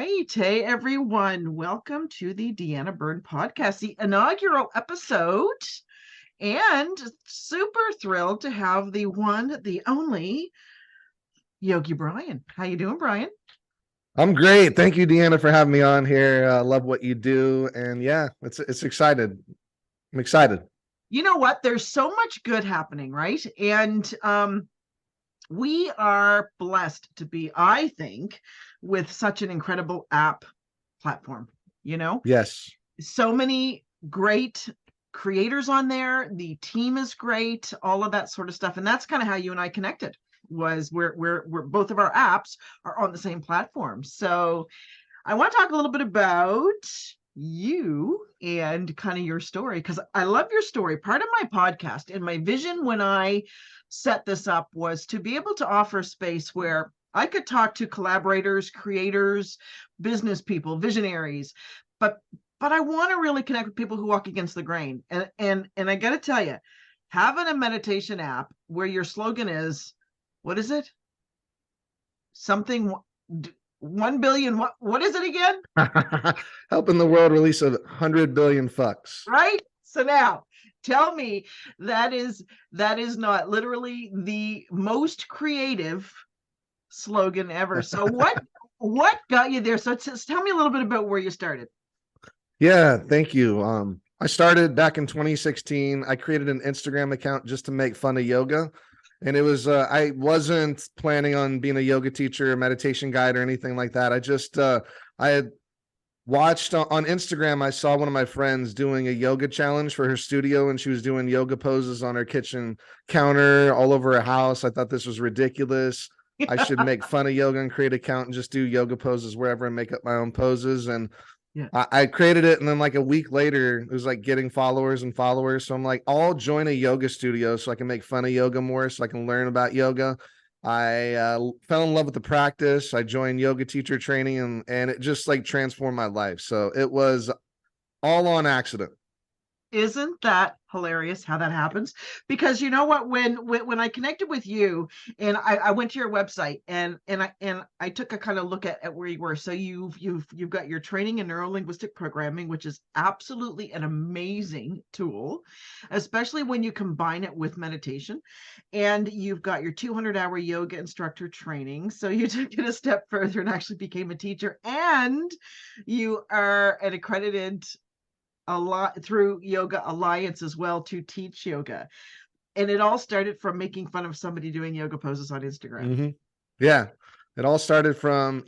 right. Hey, everyone. Welcome to the Deanna Byrne podcast, the inaugural episode. And super thrilled to have the one, the only Yogi Bryan. How you doing, Brian? I'm great. Thank you, Deanna, for having me on here. I love what you do. And yeah, it's excited. I'm excited. You know what? There's so much good happening, right? And we are blessed to be, I think, with such an incredible app platform, Yes. so many great creators on there. The team is great, all of that sort of stuff. And that's kind of how you and I connected, was we're both of our apps are on the same platform. So I want to talk a little bit about you and kind of your story, because I love your story. Part of my podcast and my vision when I set this up was to be able to offer space where I could talk to collaborators, creators, business people, visionaries, but I want to really connect with people who walk against the grain. And I got to tell you, having a meditation app where your slogan is, what is it? Something 1 billion. What is it again? Helping the world release 100 billion fucks. Right? So now tell me that is not literally the most creative slogan ever. So what got you there? So tell me a little bit about where you started. Yeah, thank you. I started back in 2016. I created an Instagram account just to make fun of yoga. And it was, I wasn't planning on being a yoga teacher, or meditation guide, or anything like that. I had watched on Instagram, I saw one of my friends doing a yoga challenge for her studio, and she was doing yoga poses on her kitchen counter all over her house. I thought this was ridiculous. I should make fun of yoga and create an account and just do yoga poses wherever and make up my own poses. And yeah. I created it, and then like a week later, it was like getting followers and followers. So I'm like, I'll join a yoga studio so I can make fun of yoga more, so I can learn about yoga. I fell in love with the practice. I joined yoga teacher training, and it just like transformed my life. So it was all on accident. Isn't that hilarious how that happens? Because you know what, when I connected with you and I went to your website and I took a kind of look at where you were. So you've got your training in neuro-linguistic programming, which is absolutely an amazing tool, especially when you combine it with meditation. And you've got your 200-hour yoga instructor training. So you took it a step further and actually became a teacher, and you are an accredited a lot through Yoga Alliance as well to teach yoga. And it all started from making fun of somebody doing yoga poses on Instagram. Mm-hmm. Yeah, it all started from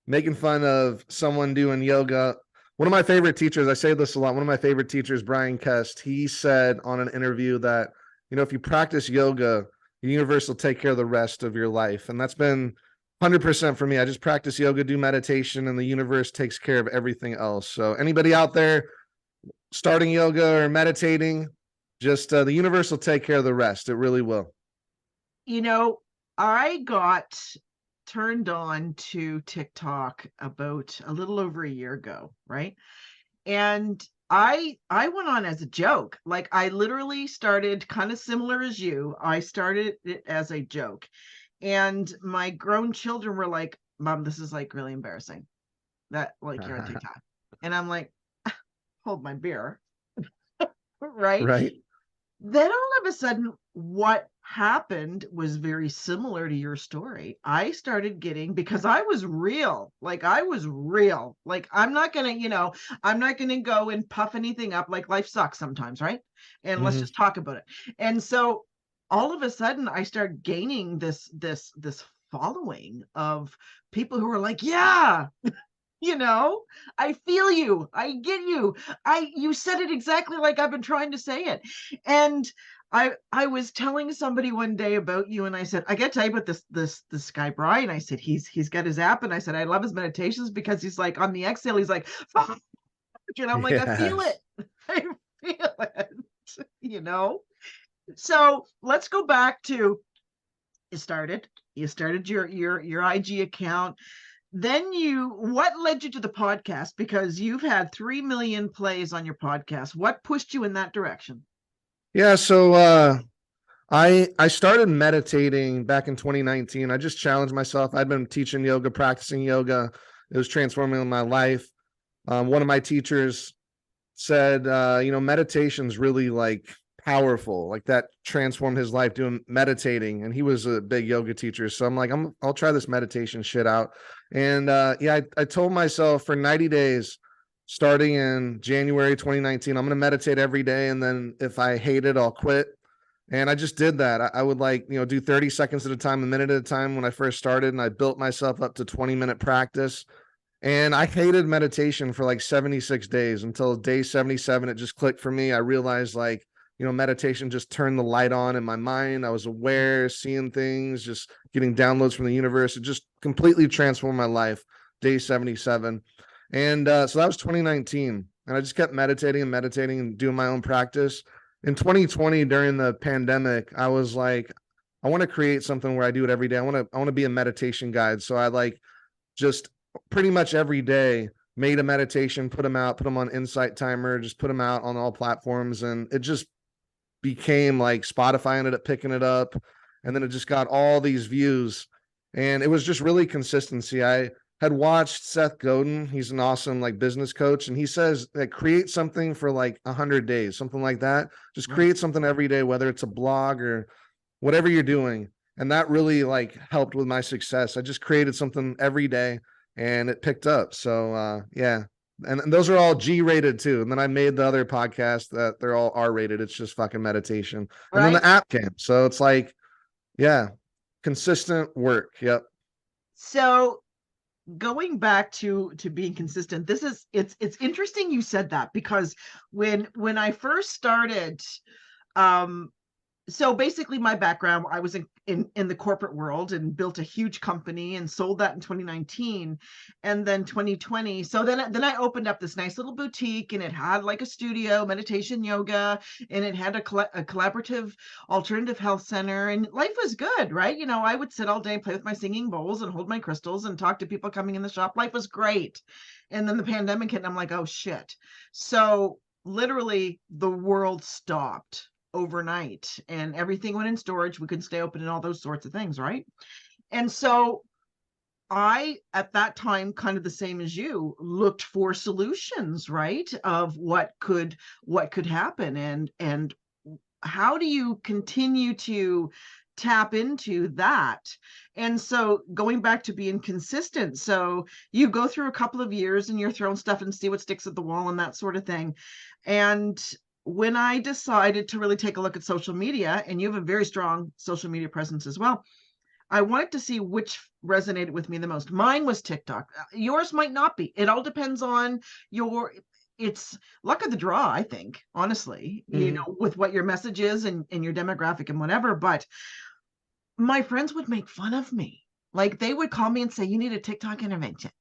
making fun of someone doing yoga. One of my favorite teachers, I say this a lot, one of my favorite teachers, Brian Kest, he said on an interview that, if you practice yoga, the universe will take care of the rest of your life. And that's been 100% for me. I just practice yoga, do meditation, and the universe takes care of everything else. So anybody out there starting yoga or meditating, just the universe will take care of the rest. It really will. I got turned on to TikTok about a little over a year ago, right? And I went on as a joke. Like, I literally started kind of similar as you. I started it as a joke. And my grown children were like, Mom, this is like really embarrassing that like you're on TikTok. And I'm like, hold my beer. Right. Then all of a sudden, what happened was very similar to your story. I started getting, because I was real, like I'm not gonna go and puff anything up. Like, life sucks sometimes, right? And let's just talk about it. And so all of a sudden I started gaining this following of people who are like, yeah, I feel you. I get you. You said it exactly like I've been trying to say it. And I was telling somebody one day about you, and I said, I got to tell you about this guy, Brian. I said, he's got his app, and I said, I love his meditations because he's like, on the exhale, he's like, and I'm like, yes. I feel it. I feel it, So let's go back to, you started your IG account. Then what led you to the podcast? Because you've had 3 million plays on your podcast. What pushed you in that direction? Yeah, so I started meditating back in 2019. I just challenged myself. I'd been teaching yoga, practicing yoga. It was transforming my life. One of my teachers said, meditation's really like powerful, like that transformed his life doing meditating. And he was a big yoga teacher. So I'm like, I'll try this meditation shit out. And I told myself for 90 days, starting in January 2019, I'm going to meditate every day. And then if I hate it, I'll quit. And I just did that. I would do 30 seconds at a time, a minute at a time when I first started. And I built myself up to 20-minute practice. And I hated meditation for like 76 days until day 77. It just clicked for me. I realized meditation just turned the light on in my mind. I was aware, seeing things, just getting downloads from the universe. It just completely transformed my life, day 77. And so that was 2019. And I just kept meditating and doing my own practice. In 2020, during the pandemic, I was like, I want to create something where I do it every day. I want to be a meditation guide. So I just pretty much every day made a meditation, put them on Insight Timer, just put them out on all platforms. And it just became like Spotify ended up picking it up. And then it just got all these views. And it was just really consistency. I had watched Seth Godin. He's an awesome business coach. And he says that create something for 100 days, something like that. Just create something every day, whether it's a blog or whatever you're doing. And that really helped with my success. I just created something every day and it picked up. So yeah. And those are all G-rated too. And then I made the other podcast that they're all R-rated. It's just fucking meditation. And then the app came. So it's consistent work. Yep. So going back to being consistent, it's interesting you said that, because when I first started, so basically my background, I was in the corporate world and built a huge company and sold that in 2019, and then 2020. So then I opened up this nice little boutique, and it had a studio, meditation, yoga, and it had a collaborative alternative health center, and life was good, right? I would sit all day and play with my singing bowls and hold my crystals and talk to people coming in the shop. Life was great. And then the pandemic hit, and I'm like, oh shit. So literally the world stopped overnight and everything went in storage. We couldn't stay open and all those sorts of things, right? And so I, at that time, kind of the same as you, looked for solutions, right, of what could happen, and how do you continue to tap into that? And so going back to being consistent, so you go through a couple of years and you're throwing stuff and see what sticks at the wall and that sort of thing. And when I decided to really take a look at social media, and you have a very strong social media presence as well, I wanted to see which resonated with me the most. Mine was TikTok. Yours might not be. It all depends on it's luck of the draw, I think, honestly, with what your message is and your demographic and whatever. But my friends would make fun of me. They would call me and say, you need a TikTok intervention.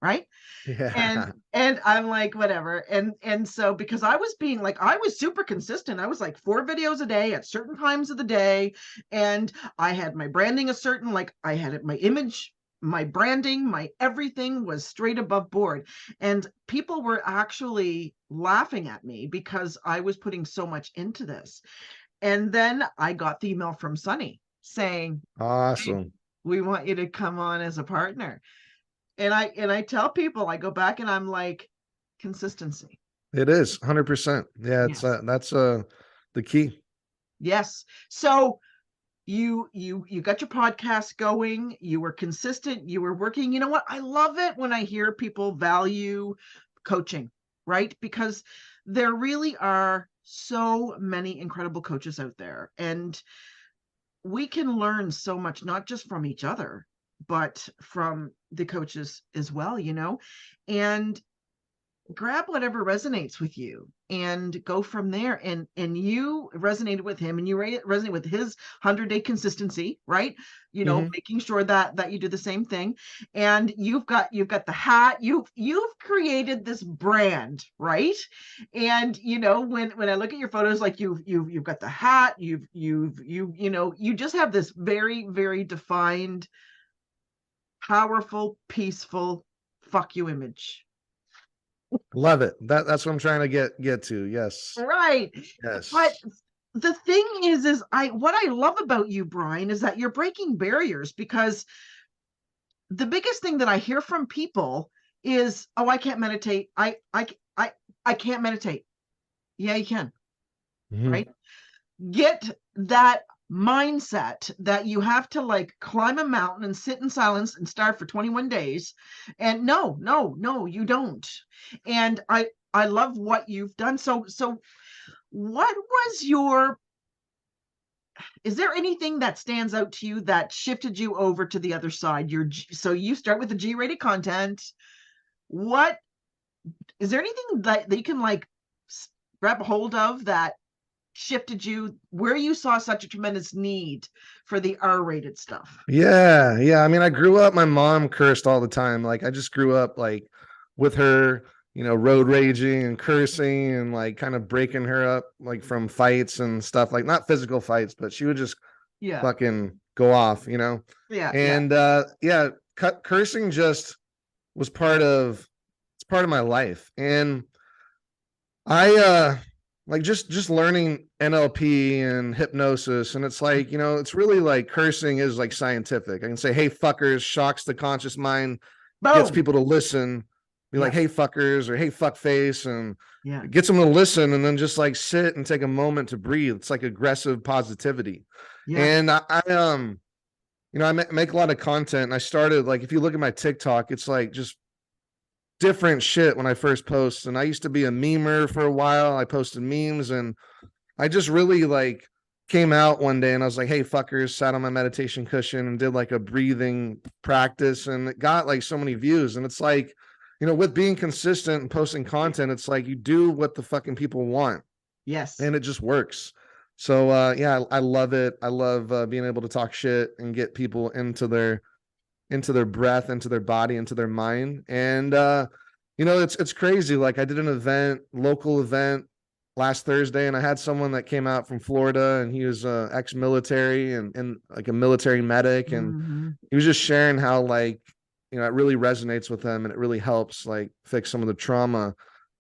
Right. Yeah. And I'm like, whatever. And so, because I was being I was super consistent. I was 4 videos a day at certain times of the day. And I had my branding a certain, I had it, my image, my branding, my everything was straight above board. And people were actually laughing at me because I was putting so much into this. And then I got the email from Sunny saying, Awesome. hey, we want you to come on as a partner. And I tell people, I go back and I'm like, consistency. It is 100%. Yeah, it's Yes. that's the key. Yes. So you got your podcast going, you were consistent, you were working. You know what? I love it when I hear people value coaching, right? Because there really are so many incredible coaches out there, and we can learn so much, not just from each other, but from the coaches as well, and grab whatever resonates with you and go from there. And you resonated with him, and you resonate with his 100-day consistency, right? Making sure that you do the same thing. And you've got the hat, you've created this brand, right? And when I look at your photos, you've got the hat, you just have this very, very defined, powerful, peaceful fuck you image. Love it. That's what I'm trying to get to. Yes. Right. Yes. But the thing is what I love about you, Brian, is that you're breaking barriers, because the biggest thing that I hear from people is, oh, I can't meditate. I can't meditate. Yeah, you can, right? Get that mindset that you have to like climb a mountain and sit in silence and starve for 21 days. And no, you don't. And I love what you've done. So what was your, is there anything that stands out to you that shifted you over to the other side? So you start with the G-rated content. What is there anything that you can like grab a hold of that shifted you where you saw such a tremendous need for the R-rated stuff? Yeah, yeah. I mean, I grew up, my mom cursed all the time. Like, I just grew up like with her, road raging and cursing and like kind of breaking her up like from fights and stuff, like not physical fights, but she would just Yeah. fucking go off. Yeah. And yeah, cursing just was it's part of my life. And I like just learning NLP and hypnosis, and it's like, it's really like cursing is like scientific. I can say, hey fuckers, shocks the conscious mind, gets Boom. people to listen, be like, Yeah. hey fuckers, or hey fuck face, and Yeah. it gets them to listen, and then just like sit and take a moment to breathe. It's like aggressive positivity. Yeah. And I make a lot of content, and I started, like, if you look at my TikTok, it's like just different shit when I first post. And I used to be a memer for a while. I posted memes, and I just really like came out one day and I was like, hey fuckers, sat on my meditation cushion and did like a breathing practice, and it got like so many views. And it's like, with being consistent and posting content, it's like you do what the fucking people want. Yes. And it just works. So yeah, I love it. I love being able to talk shit and get people into their breath, into their body, into their mind. And it's crazy. Like, I did an local event last Thursday, and I had someone that came out from Florida, and he was ex-military and like a military medic, and he was just sharing how, like, it really resonates with them, and it really helps like fix some of the trauma,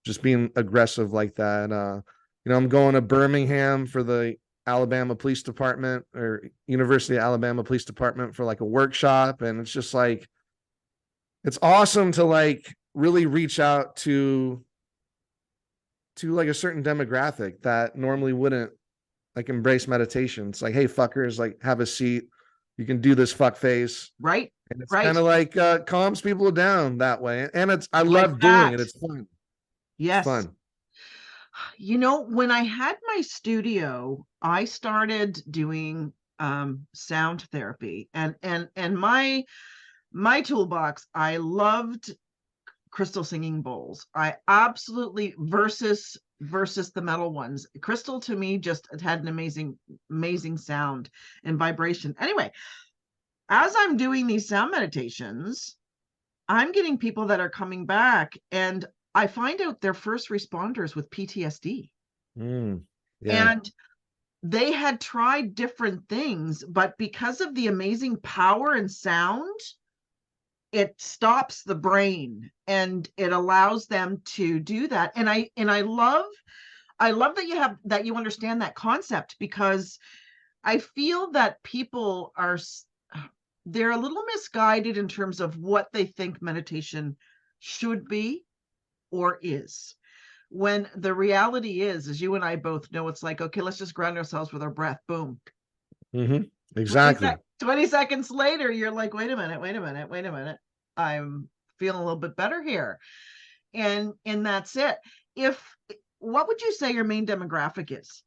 just being aggressive like that. I'm going to Birmingham for the Alabama Police Department, or University of Alabama Police Department, for like a workshop. And it's just like, it's awesome to like really reach out to like a certain demographic that normally wouldn't like embrace meditation. It's like, hey fuckers, like, have a seat. You can do this fuck face. Right. And it's Right. kind of like calms people down that way. And I Like love doing that. it. It's fun. Yes. It's fun. When I had my studio, I started doing sound therapy, and my toolbox, I loved crystal singing bowls. I absolutely, versus the metal ones. Crystal to me just had an amazing sound and vibration. Anyway, as I'm doing these sound meditations, I'm getting people that are coming back, and I find out they're first responders with PTSD. Yeah. And they had tried different things, but because of the amazing power and sound, it stops the brain and it allows them to do that. And I love that you understand that concept, because I feel that people they're a little misguided in terms of what they think meditation should be or is, when the reality is, as you and I both know, it's like, okay, let's just ground ourselves with our breath. Boom. Exactly. 20 seconds later, you're like, wait a minute. I'm feeling a little bit better here. And that's it. What would you say your main demographic is?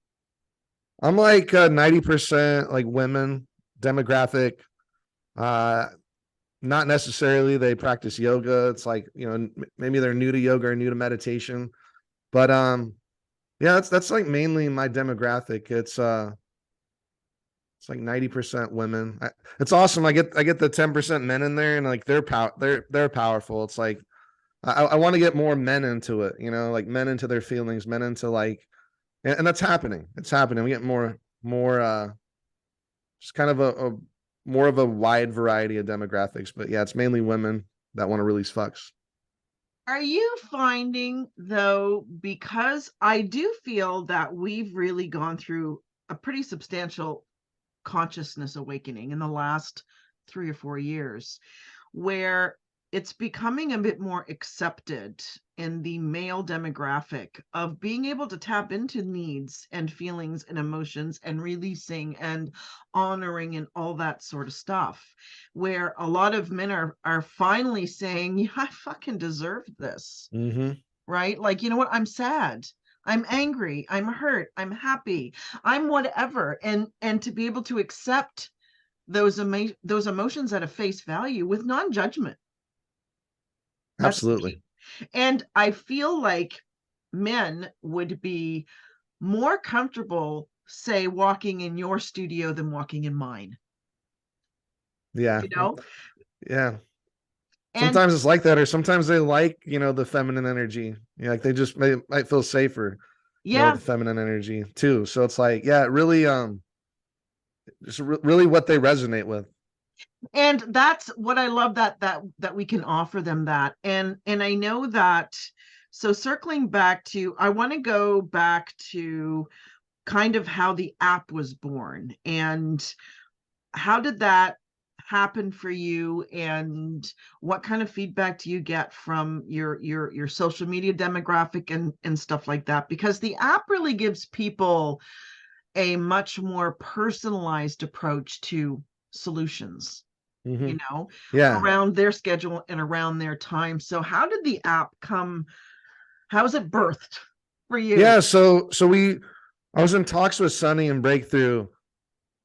I'm like 90% like women demographic. Not necessarily they practice yoga. It's like, maybe they're new to yoga or new to meditation. But yeah, that's like mainly my demographic. It's like 90% women. It's awesome. I get the 10% men in there, and like they're powerful. It's like I want to get more men into it, like men into their feelings, men into like, and that's happening. It's happening. We get more just kind of a more of a wide variety of demographics. But yeah, it's mainly women that want to release fucks. Are you finding, though, because I do feel that we've really gone through a pretty substantial consciousness awakening in the last 3 or 4 years, where it's becoming a bit more accepted in the male demographic of being able to tap into needs and feelings and emotions and releasing and honoring and all that sort of stuff, where a lot of men are finally saying, yeah, I fucking deserve this. Right? Like, you know what? I'm sad. I'm angry. I'm hurt. I'm happy. I'm whatever. And to be able to accept those emotions at a face value with non-judgment. That's Absolutely. key. And I feel like men would be more comfortable, say, walking in your studio than walking in mine. Yeah. You know? Yeah. And Sometimes it's like that, or sometimes they like, the feminine energy. Like they just might feel safer, yeah, with the feminine energy too. So it's like, yeah, it really, just really what they resonate with. and that's what I love, that we can offer them that. And I know that, so circling back to, I want to go back to kind of how the app was born, and how did that happen for you, and what kind of feedback do you get from your social media demographic and stuff like that, because the app really gives people a much more personalized approach to solutions, Yeah. around their schedule and around their time. So how did the app come, how was it birthed for you? Yeah. I was in talks with Sunny and Breakthrough a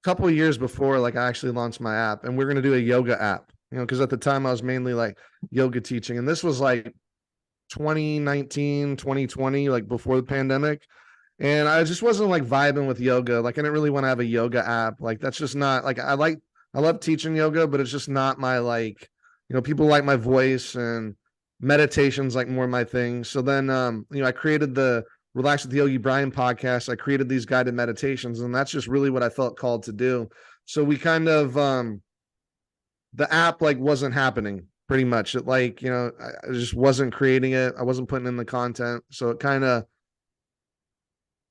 couple of years before, like I actually launched my app, and we're going to do a yoga app, because at the time I was mainly like yoga teaching. And this was like 2019, 2020, like before the pandemic. And I just wasn't like vibing with yoga. Like I didn't really want to have a yoga app. Like that's just not like, I love teaching yoga, but it's just not my like, people like my voice, and meditation's like more my thing. So then, I created the Relax with Yogi Bryan podcast. I created these guided meditations, and that's just really what I felt called to do. So we kind of, the app like wasn't happening pretty much. It like, I just wasn't creating it. I wasn't putting in the content. So it kind of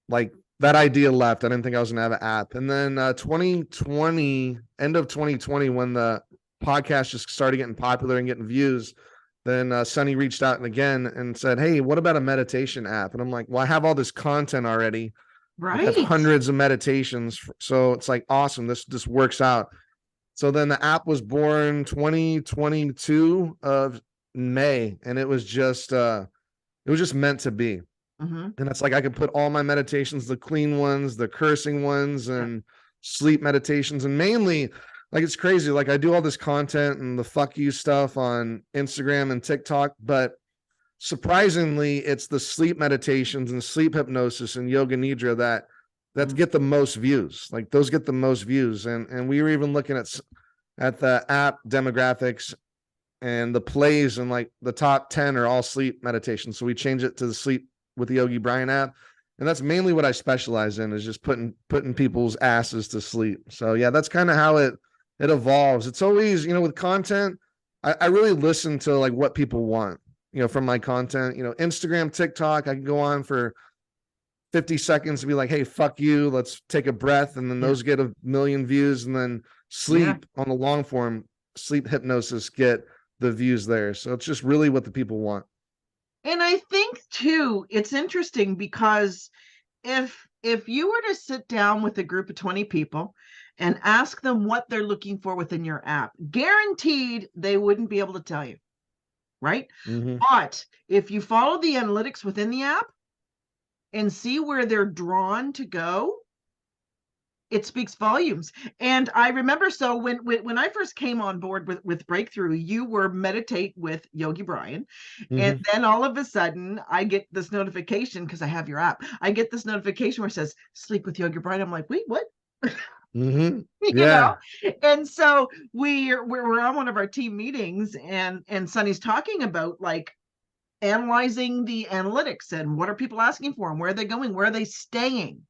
like that idea left. I didn't think I was gonna have an app. And then 2020, end of 2020, when the podcast just started getting popular and getting views, then Sunny reached out and again and said, "Hey, what about a meditation app?" And I'm like, "Well, I have all this content already. Like I have Right. hundreds of meditations, so it's like awesome. This works out." So then the app was born 2022 of May, and it was just meant to be. Mm-hmm. And it's like I could put all my meditations, the clean ones, the cursing ones, Yeah. and sleep meditations, and mainly like it's crazy. Like I do all this content and the fuck you stuff on Instagram and TikTok, but surprisingly, it's the sleep meditations and sleep hypnosis and yoga nidra that get the most views. Like those get the most views. And we were even looking at the app demographics, and the plays, and like the top 10 are all sleep meditations. So we change it to the sleep with the Yogi Bryan app. And that's mainly what I specialize in, is just putting people's asses to sleep. So yeah, that's kind of how it evolves. It's always, with content, I really listen to like what people want, from my content. Instagram, TikTok, I can go on for 50 seconds to be like, hey, fuck you, let's take a breath. And then those get 1 million views. And then sleep on the long form, sleep hypnosis get the views there. So it's just really what the people want. And I think too, it's interesting because if you were to sit down with a group of 20 people and ask them what they're looking for within your app, guaranteed they wouldn't be able to tell you, right? But if you follow the analytics within the app and see where they're drawn to go, it speaks volumes. And I remember, so when I first came on board with Breakthrough, you were meditate with Yogi Bryan. And then all of a sudden I get this notification, because I have your app. I get this notification where it says sleep with Yogi Bryan. I'm like, wait, what? Yeah. And so we're on one of our team meetings, and Sunny's talking about like analyzing the analytics and what are people asking for and where are they going, where are they staying,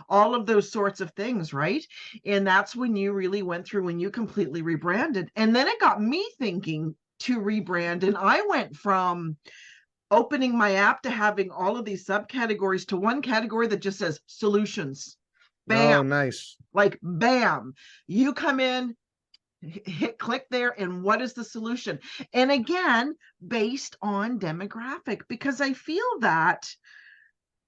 all of those sorts of things, right? And that's when you really went through, when you completely rebranded. And then it got me thinking to rebrand, and I went from opening my app to having all of these subcategories to one category that just says solutions. Bam. Oh, nice. Like bam, you come in, hit click there, and what is the solution? And again, based on demographic, because I feel that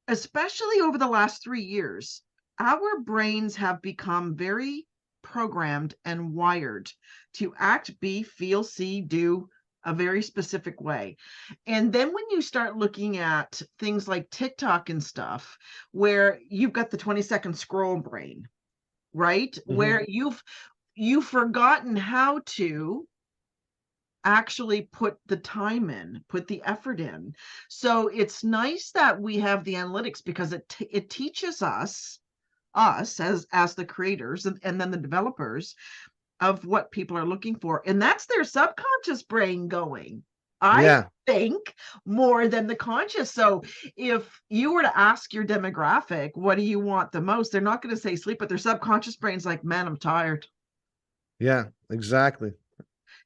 especially over the last 3 years, our brains have become very programmed and wired to act, be, feel, see, do a very specific way. And then when you start looking at things like TikTok and stuff, where you've got the 20-second scroll brain, right? Where you've forgotten how to actually put the time in, put the effort in. So it's nice that we have the analytics, because it teaches us as the creators, and then the developers, of what people are looking for. And that's their subconscious brain going, I Yeah. think, more than the conscious. So if you were to ask your demographic, what do you want the most? They're not going to say sleep, but their subconscious brain's like, man, I'm tired. Yeah, exactly.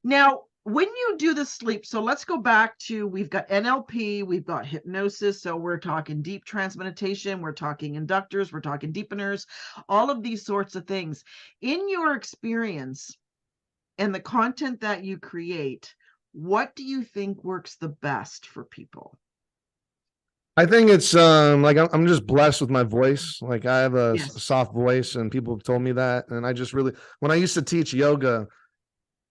Now, when you do the sleep, so let's go back to, we've got NLP, we've got hypnosis. So we're talking deep trance meditation, we're talking inductors, we're talking deepeners, all of these sorts of things. In your experience and the content that you create, what do you think works the best for people? I think it's like I'm just blessed with my voice. Like I have a Yes. soft voice, and people have told me that. And I just really, when I used to teach yoga,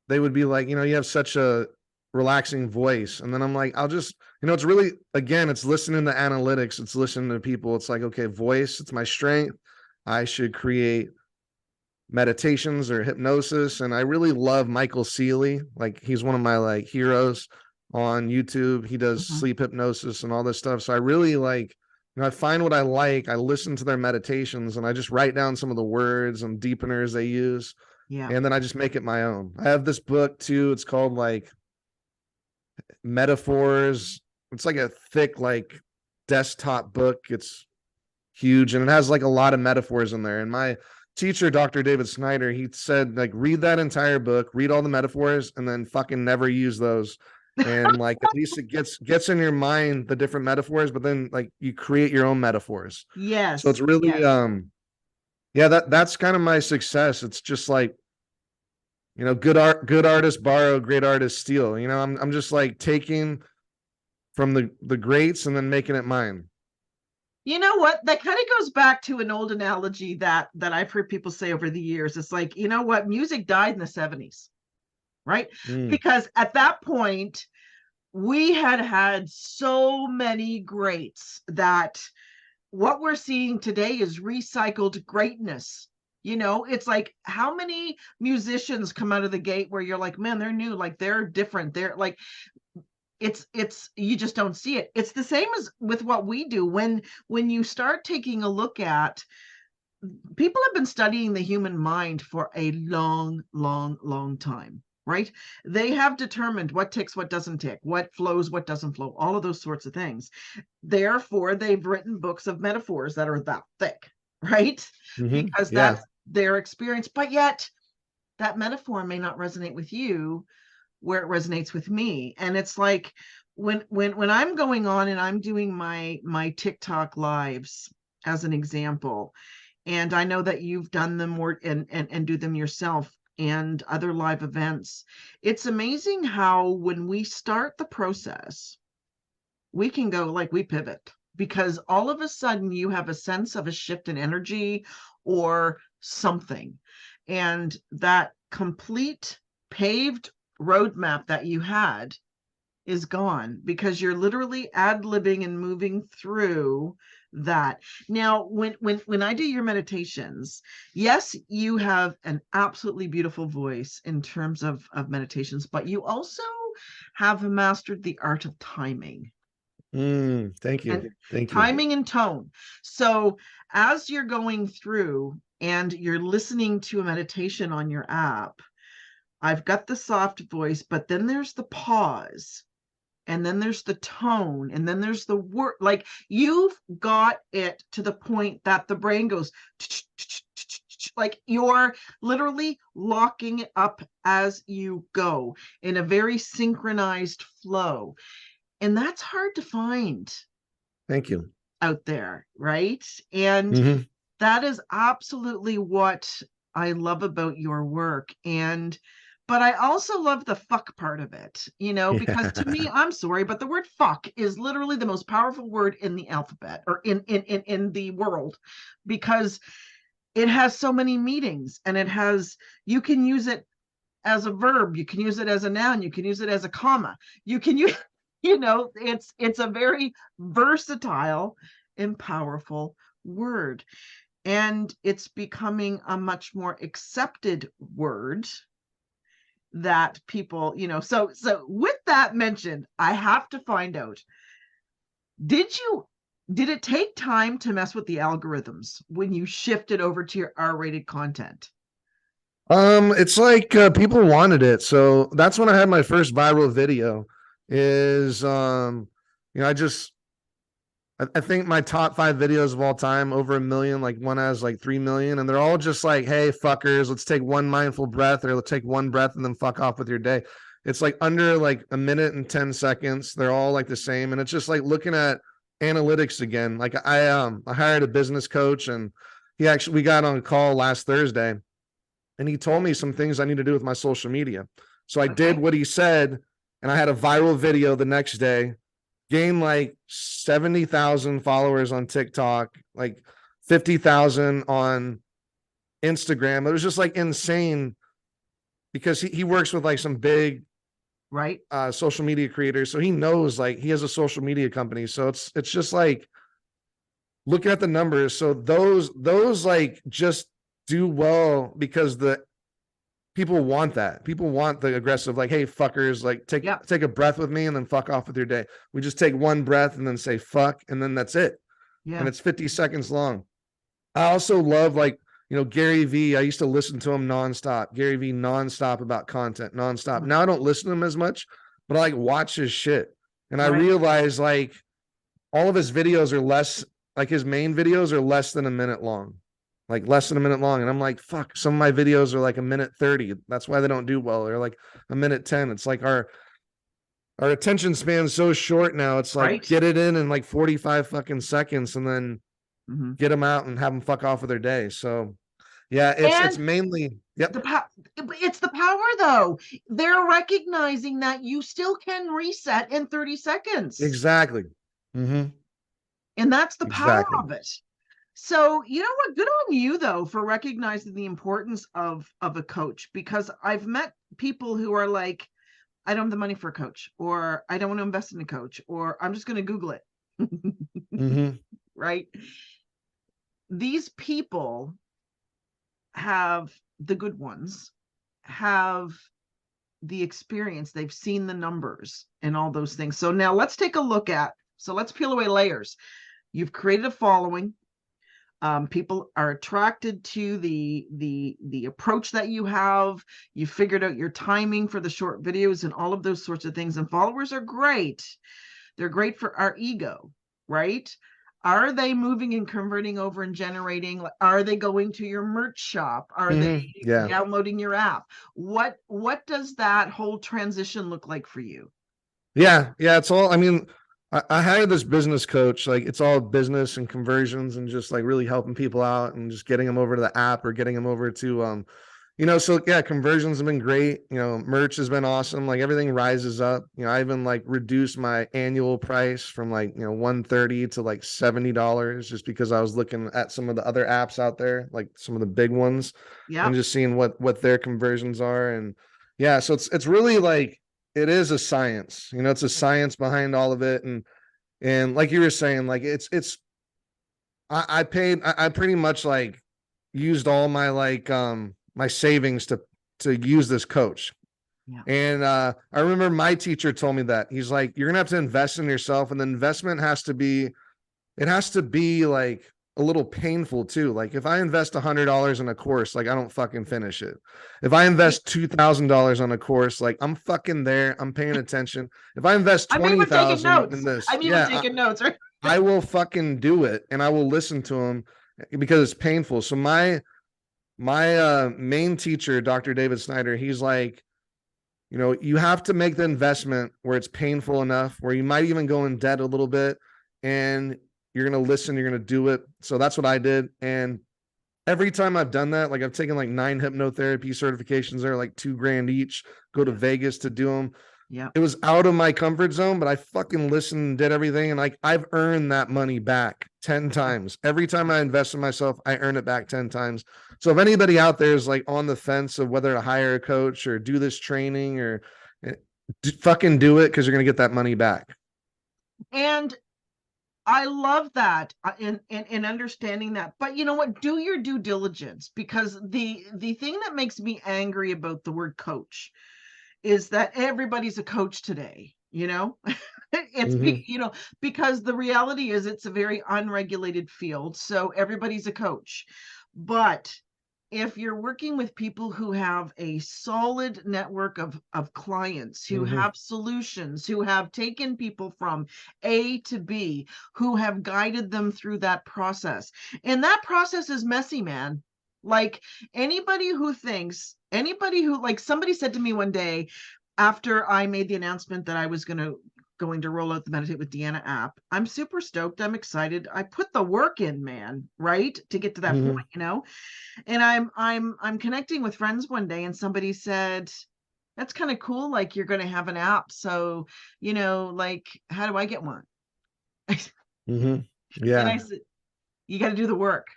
they would be like, you have such a relaxing voice. And then I'm like, I'll just, it's really, again, it's listening to analytics. It's listening to people. It's like, okay, voice, it's my strength. I should create meditations or hypnosis. And I really love Michael Seeley. Like he's one of my like heroes on YouTube. He does Mhm. sleep hypnosis and all this stuff. So I really like, I find what I like. I listen to their meditations and I just write down some of the words and deepeners they use. Yeah. And then I just make it my own. I have this book too. It's called like Metaphors. It's like a thick, like desktop book. It's huge and it has like a lot of metaphors in there. And my teacher, Dr. David Snyder, he said, like, read that entire book, read all the metaphors, and then fucking never use those. And like at least it gets in your mind the different metaphors, but then like you create your own metaphors. So it's Yes. really Yes. yeah, that's kind of my success. It's just like, good artists borrow, great artists steal. I'm just like taking from the greats and then making it mine. You know what? That kind of goes back to an old analogy that I've heard people say over the years. It's like, you know what? Music died in the 70s, right? Mm, Because at that point, we had so many greats that what we're seeing today is recycled greatness. It's like, how many musicians come out of the gate where you're like, man, they're new, like they're different. They're like, it's you just don't see it. It's the same as with what we do. When you start taking a look at, people have been studying the human mind for a long, long, long time, right? They have determined what ticks, what doesn't tick, what flows, what doesn't flow, all of those sorts of things. Therefore, they've written books of metaphors that are that thick, right? Because yeah. that's their experience. But yet that metaphor may not resonate with you where it resonates with me. And it's like, when I'm going on and I'm doing my TikTok lives as an example, and I know that you've done them more and do them yourself, and other live events. It's amazing how when we start the process, we can go, like, we pivot, because all of a sudden you have a sense of a shift in energy or something. And that complete paved roadmap that you had is gone, because you're literally ad-libbing and moving through that. Now, when I do your meditations, yes, you have an absolutely beautiful voice in terms of meditations, but you also have mastered the art of timing. Thank you. And Thank you. timing and tone. So as you're going through and you're listening to a meditation on your app, I've got the soft voice, but then there's the pause, and then there's the tone, and then there's the word. Like, you've got it to the point that the brain goes like you're literally locking it up as you go in a very synchronized flow. And that's hard to find Thank you. out there, right? And that is absolutely what I love about your work. And but I also love the fuck part of it, because to me, Yeah. I'm sorry, but the word fuck is literally the most powerful word in the alphabet, or in the world, because it has so many meanings, and you can use it as a verb, you can use it as a noun, you can use it as a comma, you can use, it's a very versatile and powerful word. And it's becoming a much more accepted word that people, so with that mentioned, I have to find out, did it take time to mess with the algorithms when you shifted over to your R-rated content? It's like people wanted it. So that's when I had my first viral video is I just I think my top 5 videos of all time, over 1 million, like one has like 3 million, and they're all just like, hey, fuckers, let's take one mindful breath, or let's take one breath and then fuck off with your day. It's like under like a minute and 10 seconds. They're all like the same. And it's just like looking at analytics again. Like I hired a business coach, and we got on a call last Thursday, and he told me some things I need to do with my social media. So I did what he said, and I had a viral video the next day, gained like 70,000 followers on TikTok, like 50,000 on Instagram. It was just like insane, because he works with like some big Right. social media creators. So he knows, like, he has a social media company. So it's just like looking at the numbers. So those like just do well because the people want that. People want the aggressive, like, hey, fuckers, like take a breath with me and then fuck off with your day. We just take one breath and then say fuck, and then that's it. Yeah. And it's 50 seconds long. I also love, like, Gary V. I used to listen to him nonstop. Gary V. nonstop about content, nonstop. Now I don't listen to him as much, but I like watch his shit. And I realize, like, all of his videos are less, like his main videos are less than a minute long. Like less than a minute long. And I'm like, fuck, some of my videos are like a minute 30. That's why they don't do well. They're like a minute 10. It's like our attention span is so short now. It's like, get it in like 45 fucking seconds, and then get them out and have them fuck off with their day. So yeah, it's mainly, yep. It's the power, though. They're recognizing that you still can reset in 30 seconds. Exactly. Mm-hmm. And that's the power of it. So, you know what? Good on you, though, for recognizing the importance of a coach, because I've met people who are like, I don't have the money for a coach, or I don't want to invest in a coach, or I'm just going to Google it. Mm-hmm. Right? These people have, the good ones have the experience, they've seen the numbers and all those things. So now let's take a look at, so let's peel away layers. You've created a following. People are attracted to the approach that you have. You figured out your timing for the short videos and all of those sorts of things. And followers are great. They're great for our ego, right? Are they moving and converting over and generating? Are they going to your merch shop? Are they downloading your app? What does that whole transition look like for you? Yeah. It's all, I mean, I hired this business coach. Like, it's all business and conversions and just like really helping people out and just getting them over to the app or getting them over to, so yeah, conversions have been great. Merch has been awesome. Like, everything rises up. I even like reduced my annual price from like, $130 to like $70, just because I was looking at some of the other apps out there, like some of the big ones, and just seeing what their conversions are. And yeah, so it's really like, it is a science, it's a science behind all of it. And like you were saying, like I pretty much like used all my like, my savings to use this coach. Yeah. And I remember my teacher told me that. He's like, you're gonna have to invest in yourself, and the investment has to be like a little painful too. Like, if I invest $100 in a course, like, I don't fucking finish it. If I invest $2,000 on a course, like, I'm fucking there, I'm paying attention. If I invest 20,000 in this, I'm even taking notes, right? I will fucking do it, and I will listen to him because it's painful. So my main teacher, Dr. David Snyder, he's like, you have to make the investment where it's painful enough, where you might even go in debt a little bit, and you're going to listen, you're going to do it. So that's what I did. And every time I've done that, like I've taken like 9 hypnotherapy certifications, they're like $2,000 each, go to Vegas to do them. Yeah. It was out of my comfort zone, but I fucking listened and did everything. And like I've earned that money back 10 times. Every time I invest in myself, I earn it back 10 times. So if anybody out there is like on the fence of whether to hire a coach or do this training or fucking do it, because you're going to get that money back. And I love that in understanding that. But you know what? Do your due diligence, because the thing that makes me angry about the word coach is that everybody's a coach today, you know? It's you know, because the reality is it's a very unregulated field, so everybody's a coach. But if you're working with people who have a solid network of clients, who have solutions, who have taken people from A to B, who have guided them through that process, and that process is messy, man. Like anybody who like somebody said to me one day after I made the announcement that I was going to roll out the Meditate with Deanna app, I'm super stoked. I'm excited. I put the work in, man, right? To get to that point, you know? And I'm connecting with friends one day and somebody said, that's kind of cool. Like you're going to have an app. So, you know, like, how do I get one? And Yeah. I said, you got to do the work.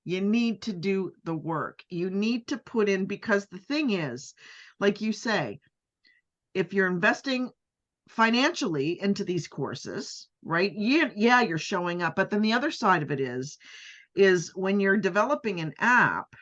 You need to do the work. You need to put in, because the thing is, like you say, if you're investing financially into these courses, right? Yeah, you're showing up. But then the other side of it is when you're developing an app,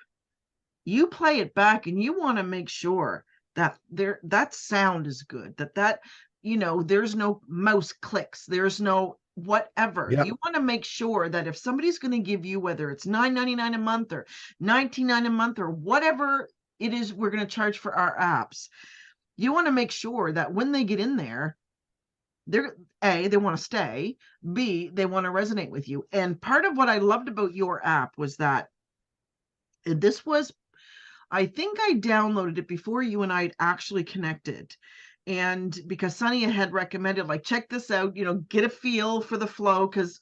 you play it back and you want to make sure that that sound is good, that you know, there's no mouse clicks, there's no whatever. Yep. You want to make sure that if somebody's going to give you, whether it's $9.99 a month or $19.99 a month or whatever it is we're going to charge for our apps, you want to make sure that when they get in there, they're A, they want to stay, B, they want to resonate with you. And part of what I loved about your app was that this was, I think I downloaded it before you and I had actually connected. And because Sonia had recommended, like, check this out, you know, get a feel for the flow, because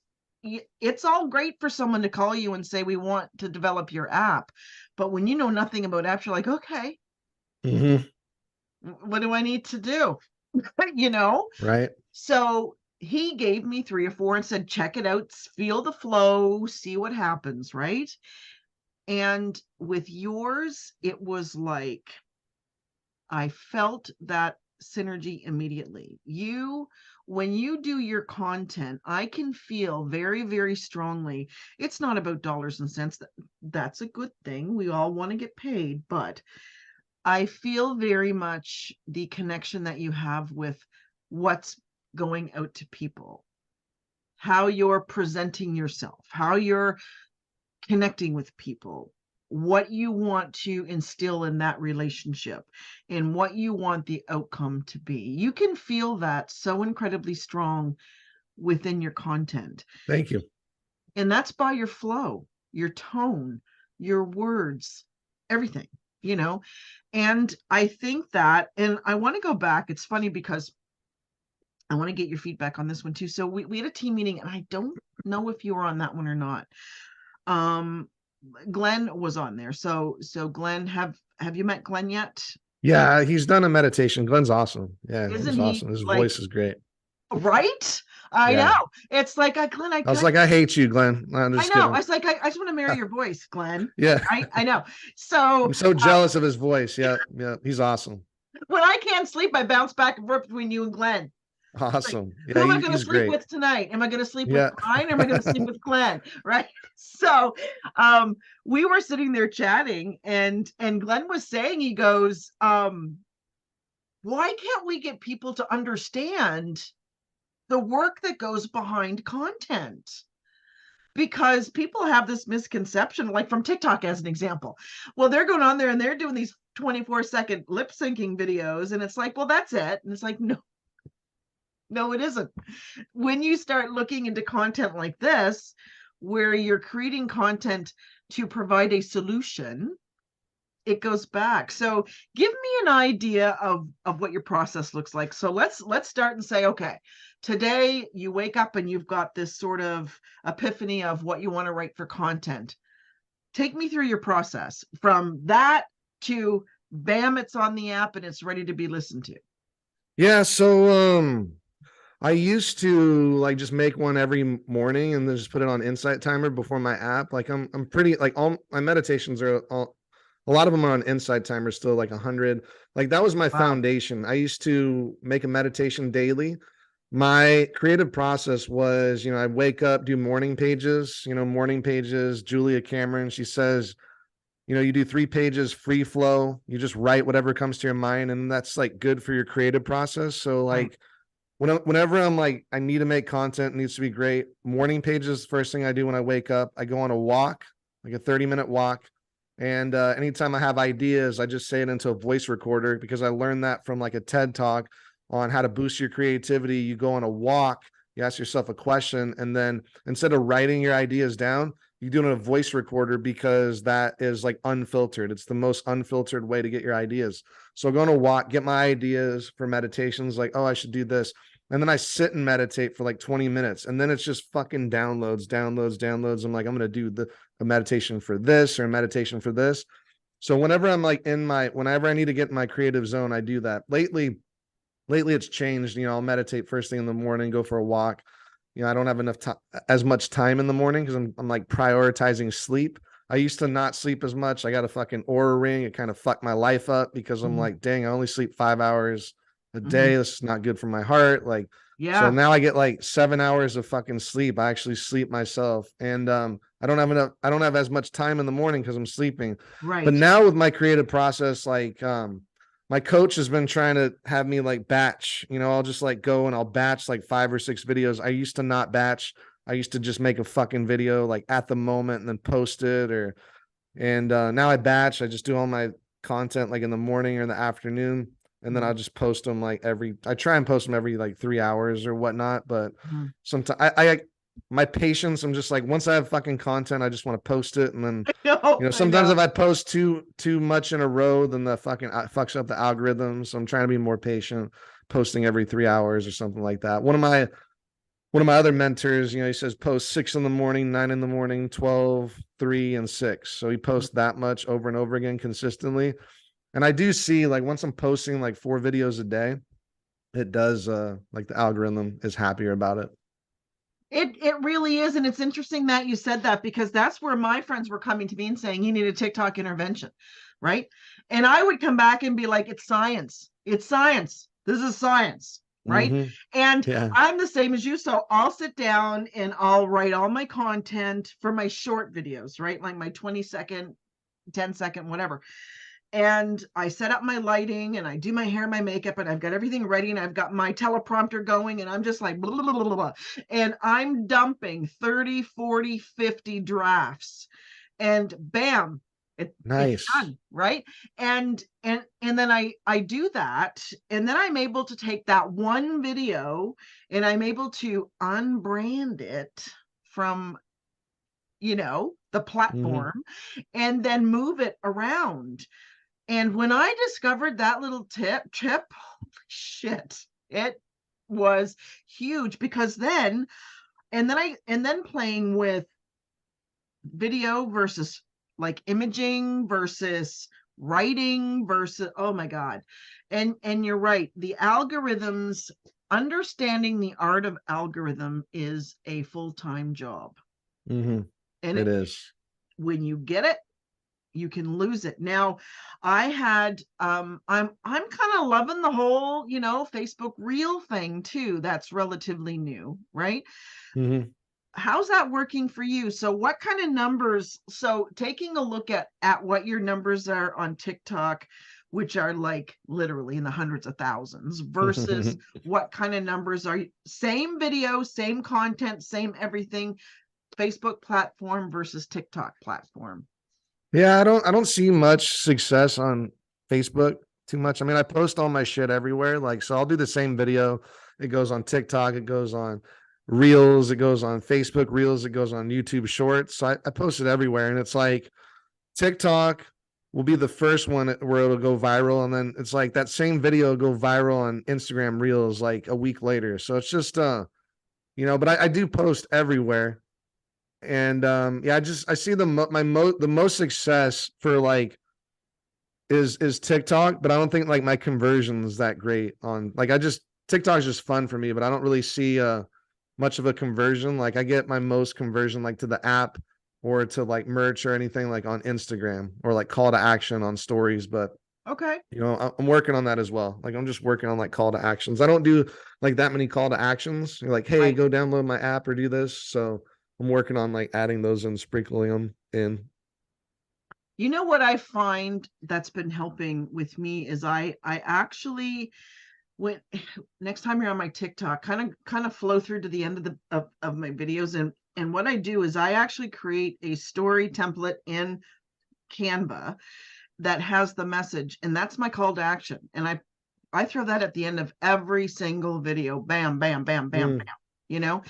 it's all great for someone to call you and say, we want to develop your app. But when you know nothing about apps, you're like, okay, what do I need to do? You know? Right. So he gave me 3 or 4 and said, check it out, feel the flow, see what happens, right? And with yours, it was like, I felt that synergy immediately. When you do your content, I can feel very, very strongly. It's not about dollars and cents. That's a good thing. We all want to get paid, but I feel very much the connection that you have with what's going out to people, how you're presenting yourself, how you're connecting with people, what you want to instill in that relationship, and what you want the outcome to be. You can feel that so incredibly strong within your content. Thank you. And that's by your flow, your tone, your words, everything, you know? And I think that, and I want to go back. It's funny because I want to get your feedback on this one too. So we had a team meeting, and I don't know if you were on that one or not. Glenn was on there. So Glenn, have you met Glenn yet? Yeah, he's done a meditation. Glenn's awesome. Yeah, Isn't he's he awesome. His like, voice is great. right? I Yeah. know. It's like, Glenn, I was like, I hate you, Glenn. No, I'm I just know. kidding. I was like, I just want to marry your voice, Glenn. Yeah. I know. So I'm so jealous of his voice. Yeah. Yeah. He's awesome. when I can't sleep, I bounce back and forth between you and Glenn. Like, Awesome. who Yeah, am I going to he's sleep great. with tonight? Am I going to sleep with Yeah. Brian, or am I going to sleep with Glenn? Right. So we were sitting there chatting, and Glenn was saying, he goes, why can't we get people to understand the work that goes behind content? Because people have this misconception, like from TikTok as an example. Well, they're going on there and they're doing these 24-second lip syncing videos, and it's like, well, that's it. And it's like, no, it isn't. When you start looking into content like this, where you're creating content to provide a solution, it goes back. So give me an idea of what your process looks like. So let's start and say, okay, today you wake up and you've got this sort of epiphany of what you want to write for content. take me through your process from that to bam, it's on the app and it's ready to be listened to. Yeah, so I used to like just make one every morning and then just put it on Insight Timer before my app. Like I'm pretty like all my meditations are all, a lot of them are on Insight Timer still, like 100. Like that was my Wow. foundation. I used to make a meditation daily. My creative process was, I wake up, do morning pages, morning pages. Julia Cameron, she says, you do 3 pages free flow. You just write whatever comes to your mind, and that's like good for your creative process. So Right. like whenever I'm like, I need to make content, it needs to be great. Morning pages, first thing I do when I wake up, I go on a walk, like a 30-minute walk. And anytime I have ideas, I just say it into a voice recorder because I learned that from like a TED talk on how to boost your creativity. You go on a walk, you ask yourself a question, and then instead of writing your ideas down, you do it in a voice recorder because that is like unfiltered. It's the most unfiltered way to get your ideas. So I go on a walk, get my ideas for meditations, like, oh, I should do this. And then I sit and meditate for like 20 minutes. And then it's just fucking downloads. I'm like, I'm going to do a meditation for this or a meditation for this. So whenever I'm like whenever I need to get in my creative zone, I do that. Lately it's changed. I'll meditate first thing in the morning, go for a walk. I don't have enough time, as much time in the morning because I'm like prioritizing sleep. I used to not sleep as much. I got a fucking Aura ring. It kind of fucked my life up because I'm like, dang, I only sleep 5 hours a day. This is not good for my heart. Like, so Yeah. now I get like 7 hours of fucking sleep. I actually sleep myself. And I don't have as much time in the morning because I'm sleeping. But Right. now with my creative process, like my coach has been trying to have me like batch, I'll just like go and I'll batch like 5 or 6 videos. I used to not batch. I used to just make a fucking video like at the moment and then post it and now I batch. I just do all my content like in the morning or in the afternoon. And then I'll just post them like I try and post them every like 3 hours or whatnot. But sometimes I my patience, I'm just like, once I have fucking content, I just want to post it. And then, I sometimes know. if I post too much in a row, then the fucking fucks up the algorithm. So I'm trying to be more patient, posting every 3 hours or something like that. One of my other mentors, he says post 6 in the morning, 9 in the morning, 12, 3, and 6. So he posts that much over and over again consistently. And I do see like once I'm posting like 4 videos a day, it does like the algorithm is happier about it. It really is. And it's interesting that you said that because that's where my friends were coming to me and saying, you need a TikTok intervention. Right. And I would come back and be like, it's science. It's science. This is science. Right. And Yeah. I'm the same as you. So I'll sit down and I'll write all my content for my short videos, right? Like my 20-second, 10-second, whatever. And I set up my lighting and I do my hair, my makeup, and I've got everything ready and I've got my teleprompter going and I'm just like, blah, blah, blah, blah, blah. And I'm dumping 30, 40, 50 drafts and bam, it's Nice. done. Right. And then I do that. And then I'm able to take that one video and I'm able to unbrand it from, the platform and then move it around. And when I discovered that little tip, shit, it was huge because then playing with video versus like imaging versus writing versus, oh my God. And you're right. The algorithms, understanding the art of algorithm is a full-time job. And It is. when you get it, you can lose it. Now, I had I'm kind of loving the whole, Facebook reel thing too. That's relatively new, right? How's that working for you? So what kind of numbers? So taking a look at what your numbers are on TikTok, which are like literally in the hundreds of thousands, versus what kind of numbers are you, same video, same content, same everything, Facebook platform versus TikTok platform? Yeah, I don't see much success on Facebook too much. I mean, I post all my shit everywhere. Like, so I'll do the same video. It goes on TikTok, it goes on Reels, it goes on Facebook Reels, it goes on YouTube Shorts. So I post it everywhere. And it's like TikTok will be the first one where it'll go viral. And then it's like that same video will go viral on Instagram Reels like a week later. So it's just but I do post everywhere. yeah, I see the most success for like is TikTok, but I don't think like my conversion is that great on like TikTok is just fun for me, but I don't really see much of a conversion. Like I get my most conversion like to the app or to like merch or anything like on Instagram or like call to action on stories. But Okay. you know, I'm working on that as well. Like I'm just working on like call to actions. I don't do like that many call to actions. You're like, hey, Right. go download my app or do this. So I'm working on like adding those and sprinkling them in. You know what I find that's been helping with me is I actually when next time you're on my TikTok, kind of flow through to the end of of my videos, and what I do is I actually create a story template in Canva that has the message, and that's my call to action. And I throw that at the end of every single video. Bam, bam, bam, bam, Mm, bam. You know,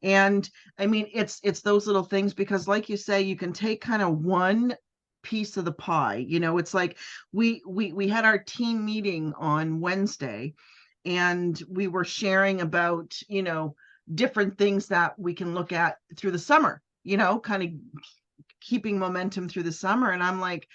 and I mean it's those little things because, like you say, you can take kind of one piece of the pie. You know, it's like we had our team meeting on Wednesday, and we were sharing about different things that we can look at through the summer. Kind of keeping momentum through the summer, and I'm like,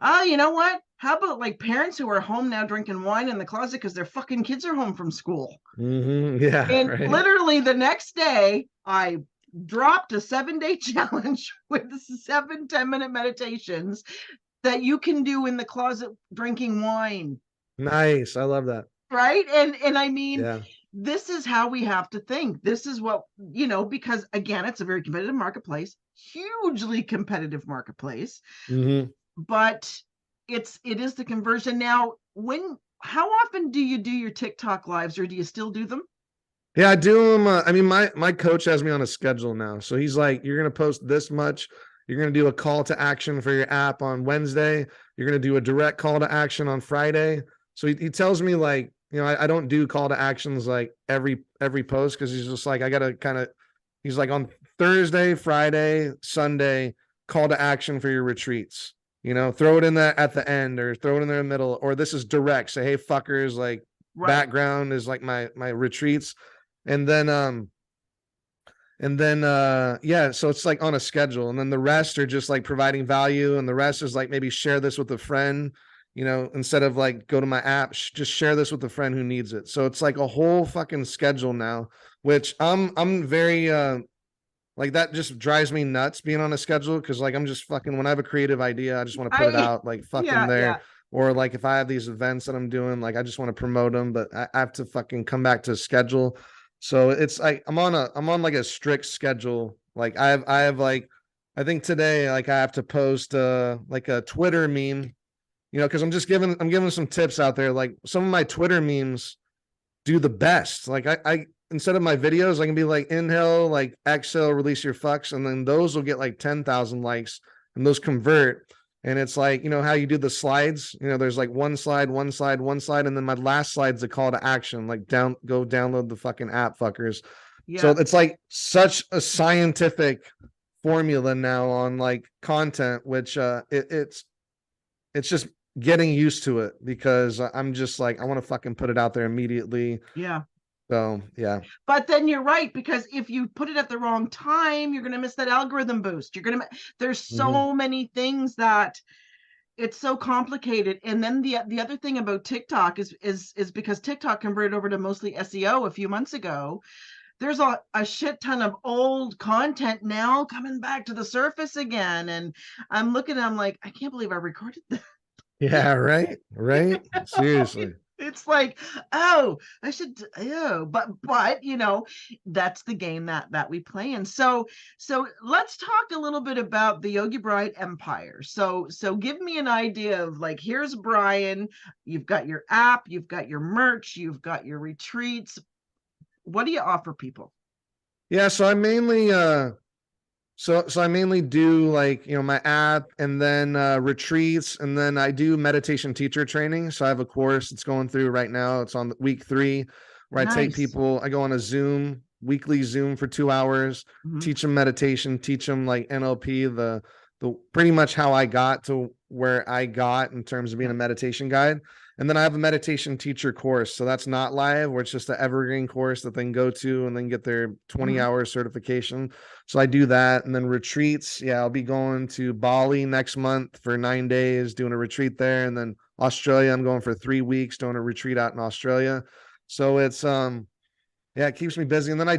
oh, you know what? How about like parents who are home now drinking wine in the closet because their fucking kids are home from school? yeah, And right. literally the next day, I dropped a 7-day challenge with 7 10-minute meditations that you can do in the closet drinking wine. Nice. I love that. Right. And I mean, Yeah. this is how we have to think. This is what, because again, it's a very competitive marketplace, hugely competitive marketplace, Hmm. but it is the conversion. Now, how often do you do your TikTok lives, or do you still do them? Yeah, I do them. I mean, my coach has me on a schedule now. So he's like, you're gonna post this much. You're gonna do a call to action for your app on Wednesday. You're gonna do a direct call to action on Friday. So he tells me like, you know, I don't do call to actions like every post because he's just like, I gotta kind of. He's like on Thursday, Friday, Sunday, call to action for your retreats. You know, throw it in there at the end or throw it in the middle, or this is direct. Say, hey, fuckers, like Right. background is like my retreats and then yeah, so it's like on a schedule, and then the rest are just like providing value, and the rest is like maybe share this with a friend, you know, instead of like go to my app, just share this with a friend who needs it. So it's like a whole fucking schedule now, which I'm very like that just drives me nuts being on a schedule because like I'm just fucking when I have a creative idea, I just want to put it I out, like fuck them Yeah, there. yeah. Or like if I have these events that I'm doing, like I just want to promote them, but I have to fucking come back to a schedule. So it's like I'm on like a strict schedule. Like I have like I think today like I have to post like a Twitter meme, you know, because I'm giving some tips out there. Like some of my Twitter memes do the best. Like I instead of my videos, I can be like inhale, like exhale, release your fucks, and then those will get like 10,000 likes, and those convert. And it's like, you know how you do the slides. You know, there's like one slide, one slide, one slide, and then my last slide's a call to action. Like go download the fucking app, fuckers. So Yeah. it's like such a scientific formula now on like content, which it's just getting used to it because I'm just like I want to fucking put it out there immediately. Yeah. So yeah. But then you're right, because if you put it at the wrong time, you're going to miss that algorithm boost. There's Hmm. so many things that it's so complicated. And then the other thing about TikTok is because TikTok converted over to mostly SEO a few months ago. There's a shit ton of old content now coming back to the surface again. And I'm like, I can't believe I recorded that. Yeah, right. Right. Seriously. It's like, oh, I should, oh, but that's the game that we play in. So let's talk a little bit about the Yogi Bryan empire. So give me an idea of, like, here's Brian. You've got your app, you've got your merch, you've got your retreats. What do you offer people? Yeah, so I mainly so I mainly do like, you know, my app and then retreats, and then I do meditation teacher training. So I have a course it's going through right now. It's on week 3 where I take Nice. people, I go on a weekly Zoom for 2 hours, Mhm. teach them meditation, teach them like NLP, the pretty much how I got to where I got in terms of being a Okay. meditation guide. And then I have a meditation teacher course. So that's not live, where it's just an evergreen course that they can go to and then get their 20-hour certification. So I do that. And then retreats. Yeah, I'll be going to Bali next month for 9 days, doing a retreat there. And then Australia, I'm going for 3 weeks, doing a retreat out in Australia. So it's yeah, it keeps me busy. And then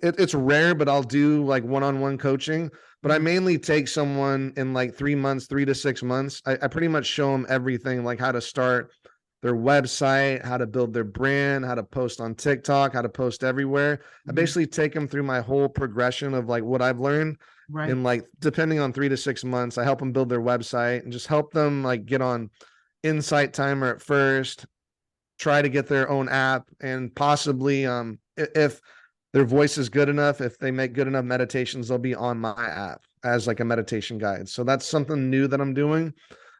it's rare, but I'll do like one-on-one coaching. But I mainly take someone in like 3 months, 3 to 6 months. I pretty much show them everything, like how to start their website, how to build their brand, how to post on TikTok, how to post everywhere. I basically take them through my whole progression of like what I've learned Right. in like, depending on 3 to 6 months. I help them build their website and just help them like get on Insight Timer at first, try to get their own app, and possibly if their voice is good enough, if they make good enough meditations, they'll be on my app as like a meditation guide. So that's something new that I'm doing.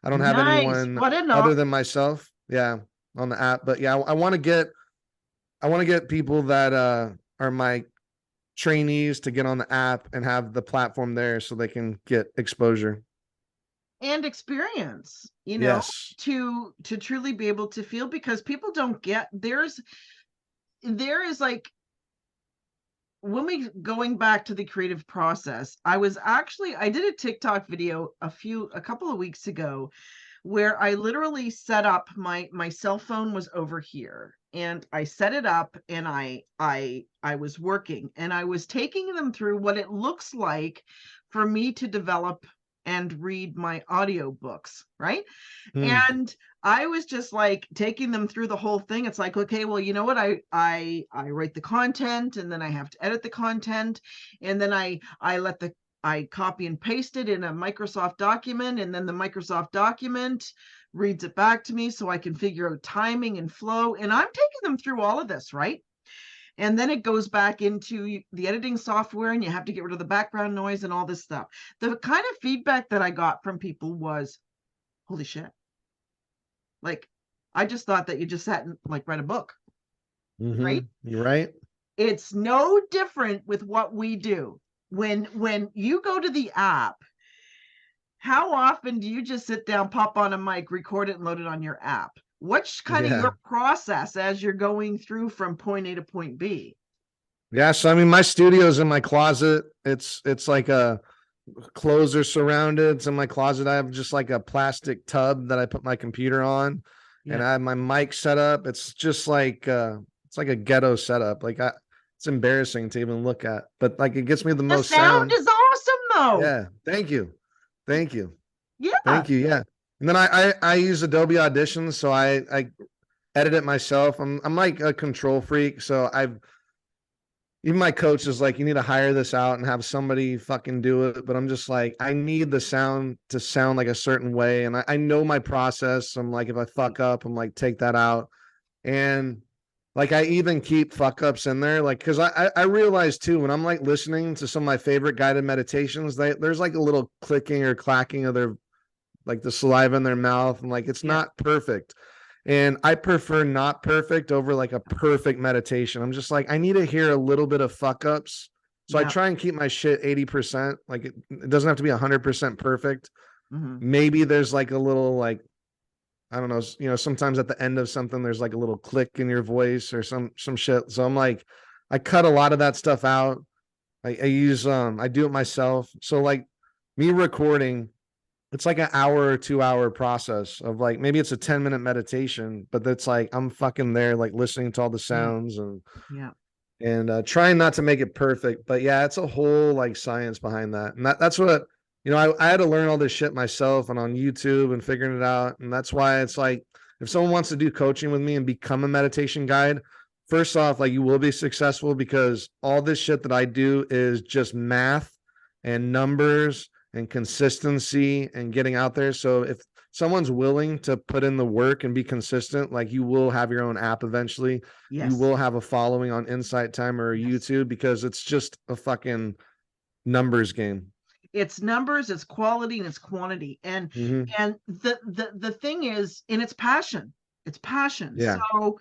I don't have Nice. anyone What an other than myself, yeah, on the app. But yeah, I want to get people that are my trainees to get on the app and have the platform there so they can get exposure. and experience, Yes. to truly be able to feel, because people don't get, there is like, when we going back to the creative process, I did a TikTok video a couple of weeks ago, where I literally set up my cell phone was over here, and I set it up, and I was working, and I was taking them through what it looks like for me to develop and read my audiobooks, right? Hmm. And I was just like taking them through the whole thing. It's like, okay, well, you know what? I write the content, and then I have to edit the content, and then I copy and paste it in a Microsoft document, and then the Microsoft document reads it back to me so I can figure out timing and flow. And I'm taking them through all of this, right? And then it goes back into the editing software, and you have to get rid of the background noise and all this stuff. The kind of feedback that I got from people was, holy shit. Like, I just thought that you just sat and like read a book, right? You're right. It's no different with what we do. When you go to the app, how often do you just sit down, pop on a mic, record it, and load it on your app? What's kind of Yeah. your process as you're going through from point A to point B? Yeah. So I mean, my studio's in my closet. It's like a clothes are surrounded. It's in my closet. I have just like a plastic tub that I put my computer on, and Yeah. I have my mic set up. It's just like it's like a ghetto setup. It's embarrassing to even look at, but like it gets me the The most sound sound. is awesome though. Yeah. Thank you. Thank you. Yeah. Thank you. Yeah. And then I use Adobe Audition, so I edit it myself. I'm like a control freak, so I've even my coach is like, you need to hire this out and have somebody fucking do it. But I'm just like, I need the sound to sound like a certain way. And I know my process. I'm like, if I fuck up, I'm like, take that out. And like, I even keep fuck ups in there. Like, cause I realize too, when I'm like listening to some of my favorite guided meditations, there's like a little clicking or clacking of their, like the saliva in their mouth. And like, it's Yeah. not perfect. And I prefer not perfect over like a perfect meditation. I'm just like, I need to hear a little bit of fuck ups. So I Yeah. try and keep my shit 80%. Like it doesn't have to be 100% perfect. Mm-hmm. Maybe there's like a little, like, I don't know, sometimes at the end of something, there's like a little click in your voice or some shit. So I'm like, I cut a lot of that stuff out. I do it myself. So like me recording, it's like an hour or 2 hour process of like, maybe it's a 10-minute meditation, but that's like I'm fucking there like listening to all the Yeah. sounds Yeah. and trying not to make it perfect. But yeah, it's a whole like science behind that. And that's what, I had to learn all this shit myself and on YouTube and figuring it out. And that's why it's like, if someone wants to do coaching with me and become a meditation guide, first off, like you will be successful because all this shit that I do is just math and numbers and consistency and getting out there. So if someone's willing to put in the work and be consistent, like you will have your own app eventually. You Yes. will have a following on Insight Timer or Yes. YouTube because it's just a fucking numbers game. It's numbers, it's quality, and it's quantity. And Mm-hmm. the thing is, and it's passion. It's passion. Yeah. So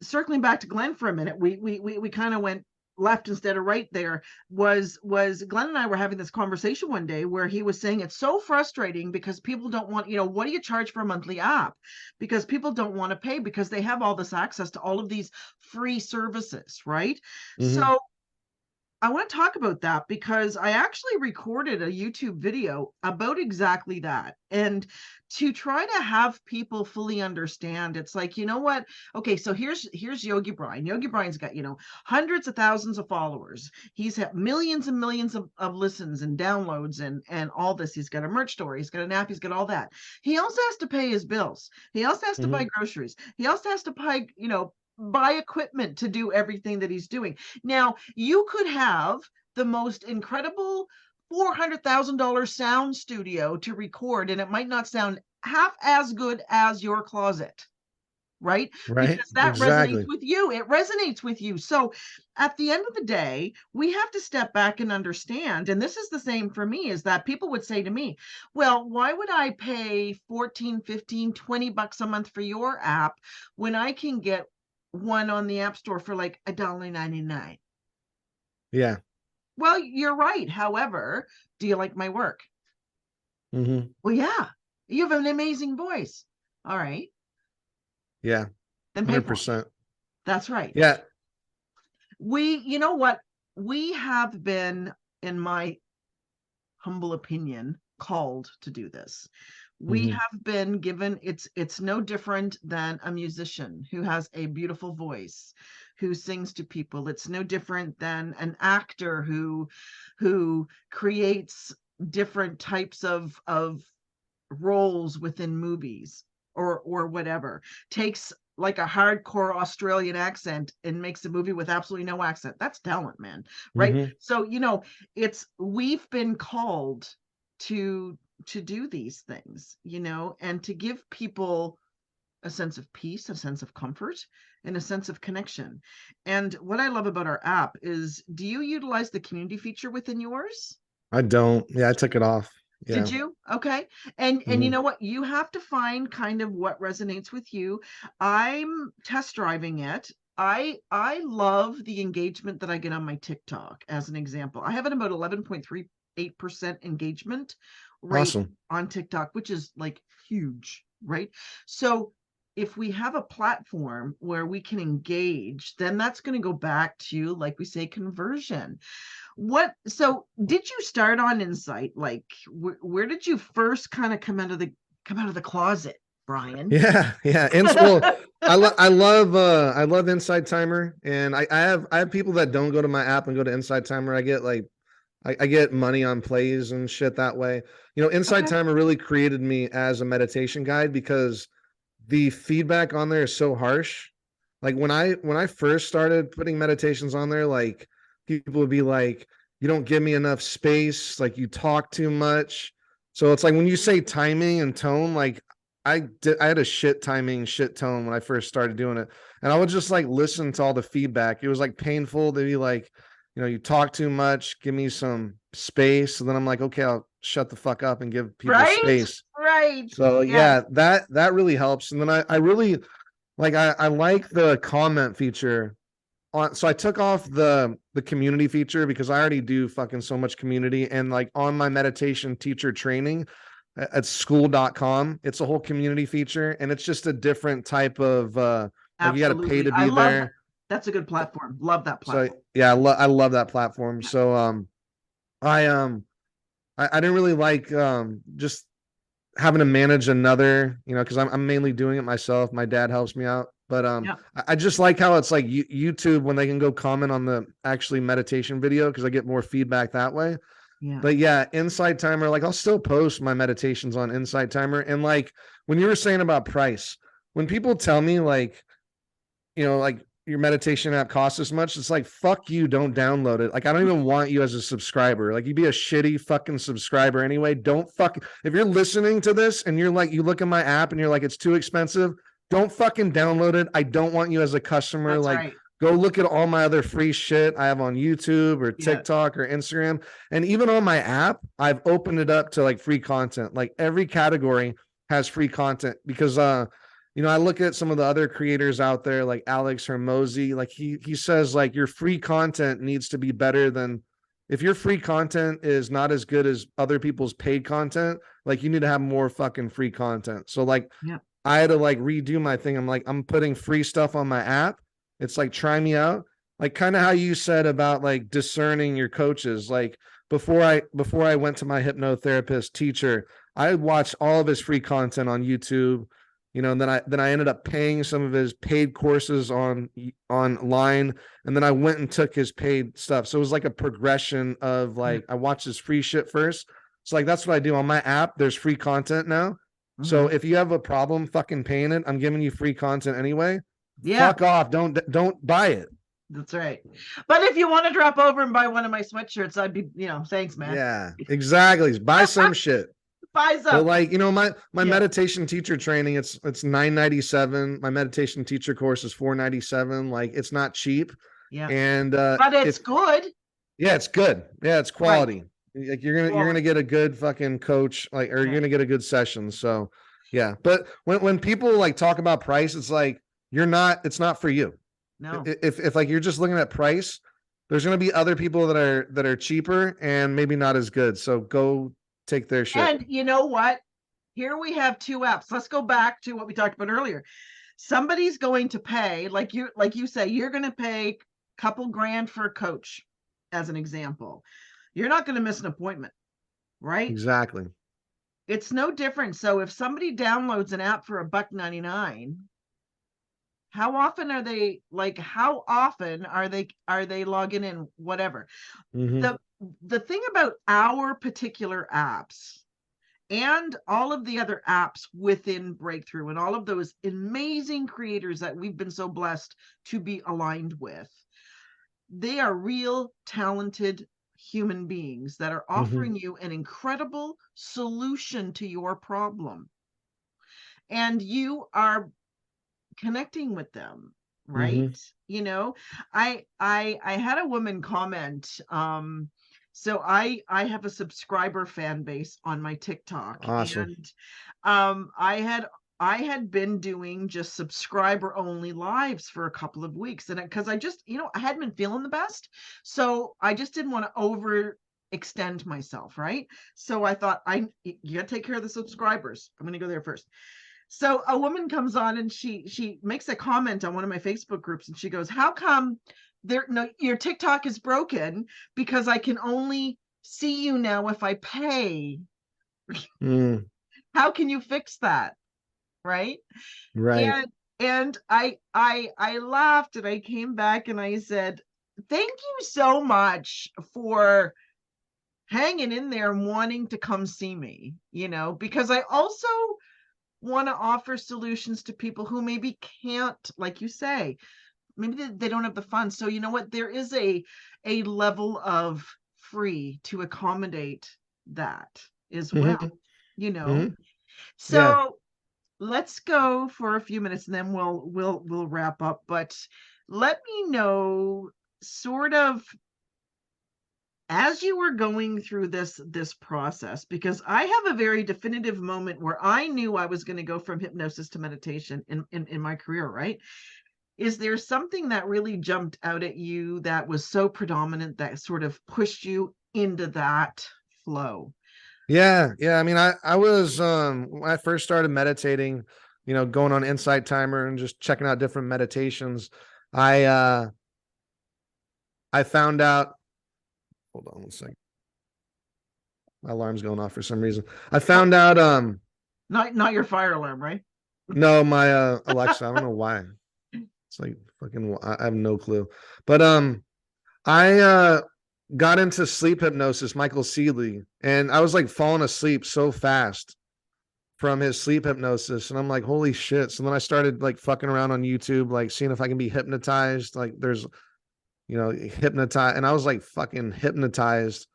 circling back to Glenn for a minute, we kind of went left instead of right there was Glenn and I were having this conversation one day where he was saying it's so frustrating because people don't want, what do you charge for a monthly app? Because people don't want to pay because they have all this access to all of these free services, right? Mm-hmm. So I want to talk about that because I actually recorded a YouTube video about exactly that. And to try to have people fully understand, it's like, you know what? Okay, so here's Yogi Bryan. Yogi Bryan's got, hundreds of thousands of followers. He's had millions and millions of listens and downloads and all this. He's got a merch store, he's got an app, he's got all that. He also has to pay his bills. He also has to buy groceries. He also has to buy equipment to do everything that he's doing. Now, you could have the most incredible $400,000 sound studio to record, and it might not sound half as good as your closet, right? Right. Because that resonates Exactly. with you. It resonates with you. So at the end of the day, we have to step back and understand, and this is the same for me, is that people would say to me, well, why would I pay 14, 15, 20 bucks a month for your app when I can get one on the App Store for like $1.99? Yeah. Well, you're right. However, do you like my work? Mm-hmm. Well, yeah, you have an amazing voice. All right, Yeah. then pay for it. 100%. That's right. Yeah. You know what? We have been, in my humble opinion, called to do this. We Mm-hmm. have been given, it's no different than a musician who has a beautiful voice, who sings to people. It's no different than an actor who creates different types of roles within movies or whatever. Takes like a hardcore Australian accent and makes a movie with absolutely no accent. That's talent, man. Right? Mm-hmm. So, we've been called to do these things, and to give people a sense of peace, a sense of comfort, and a sense of connection. And what I love about our app is, do you utilize the community feature within yours? I don't. Yeah, I took it off. Did Yeah. you? Okay. And you Mm-hmm. know what? You have to find kind of what resonates with you. I'm test driving it. I love the engagement that I get on my TikTok as an example. I have it about 11.38% engagement rate Awesome. on TikTok, which is like huge, right? So if we have a platform where we can engage, then that's going to go back to, like we say, conversion. So did you start on Insight? Like, where did you first kind of come out of the closet, Brian? Yeah. Yeah. Well, I love Inside Timer, and I have people that don't go to my app and go to Inside Timer. I get like I get money on plays and shit that way. Inside Okay. Timer really created me as a meditation guide because the feedback on there is so harsh. Like when I first started putting meditations on there, like people would be like, "You don't give me enough space. Like you talk too much." So it's like when you say timing and tone, like I had a shit timing, shit tone when I first started doing it, and I would just like listen to all the feedback. It was like painful to be like, you talk too much. Give me some space. And then I'm like, okay, I'll shut the fuck up and give people Right? space. Right. So Yes. yeah, that really helps. And then I really like I like the comment feature on. So I took off the community feature because I already do fucking so much community, and like on my meditation teacher training at school.com, it's a whole community feature, and it's just a different type of like you got to pay Absolutely. to I be love that. there. That's a good platform. Love that So platform. yeah, I love that platform. Yeah. So I I didn't really like just having to manage another, because I'm mainly doing it myself. My dad helps me out, but Yeah. I just like how it's like YouTube when they can go comment on the actually meditation video because I get more feedback that way. Yeah. But yeah, Insight Timer, like I'll still post my meditations on Insight Timer. And like when you were saying about price, when people tell me like your meditation app costs this much, it's like, fuck you, don't download it. Like I don't even want you as a subscriber. Like you'd be a shitty fucking subscriber anyway. Don't if you're listening to this and you're like, you look at my app and you're like, it's too expensive, don't fucking download it. I don't want you as a customer. That's Like right. go look at all my other free shit I have on YouTube or Yeah. TikTok or Instagram. And even on my app, I've opened it up to like free content. Like every category has free content because you know, I look at some of the other creators out there, like Alex Hermosi, like he says like your free content needs to be better than, if your free content is not as good as other people's paid content, like you need to have more fucking free content. So like Yeah. I had to like redo my thing. I'm like, I'm putting free stuff on my app. It's like, try me out. Like kind of how you said about like discerning your coaches. Like before I went to my hypnotherapist teacher, I watched all of his free content on YouTube, you know, and then I ended up paying some of his paid courses online, and then I went and took his paid stuff. So it was like a progression of like, I watched his free shit first. So like that's what I do on my app. There's free content now. So if you have a problem fucking paying it, I'm giving you free content anyway. Yeah. Fuck off. Don't buy it. That's right. But if you want to drop over and buy one of my sweatshirts, I'd be, thanks, man. Yeah, exactly. Buy some shit. Buy some. But like, my meditation teacher training, it's $9.97. My meditation teacher course is $4.97. Like it's not cheap. Yeah. And but it's good. Yeah, it's good. Yeah, it's quality. Right. Like you're gonna get a good fucking coach, like, or you're gonna get a good session. So yeah. But when people like talk about price, it's like it's not for you. No. If like you're just looking at price, there's gonna be other people that are cheaper and maybe not as good. So go take their shit. And you know what? Here we have two apps. Let's go back to what we talked about earlier. Somebody's going to pay, like you say, you're going to pay a couple grand for a coach, as an example. You're not going to miss an appointment, right? Exactly. It's no different. So if somebody downloads an app for $1.99, how often are they logging in, whatever? Mm-hmm. The thing about our particular apps and all of the other apps within Breakthrough and all of those amazing creators that we've been so blessed to be aligned with, they are real talented human beings that are offering you an incredible solution to your problem. And you are connecting with them, right? I had a woman comment. So I have a subscriber fan base on my TikTok. Awesome. And I had been doing just subscriber only lives for a couple of weeks, and because I just, I hadn't been feeling the best, so I just didn't want to overextend myself, right? So I thought, you gotta take care of the subscribers. I'm gonna go there first. So a woman comes on and she makes a comment on one of my Facebook groups, and she goes, how come your TikTok is broken? Because I can only see you now if I pay. How can you fix that? Right. And I laughed, and I came back and I said, thank you so much for hanging in there and wanting to come see me, because I also want to offer solutions to people who maybe can't, like you say, maybe they don't have the funds. So you know what, there is a level of free to accommodate that as well. So let's go for a few minutes and then we'll wrap up. But let me know, sort of, as you were going through this process, because I have a very definitive moment where I knew I was going to go from hypnosis to meditation in my career, right? Is there something that really jumped out at you that was so predominant that sort of pushed you into that flow? Yeah. I mean, I was when I first started meditating, going on Insight Timer and just checking out different meditations. I found out. Hold on one second. My alarm's going off for some reason. I found out. Not your fire alarm, right? No, my Alexa. I don't know why. It's like fucking. I have no clue. But I got into sleep hypnosis, Michael Seeley, and I was like falling asleep so fast from his sleep hypnosis, and I'm like, holy shit. So then I started like fucking around on YouTube, like seeing if I can be hypnotized. Like there's, hypnotized, and I was like fucking hypnotized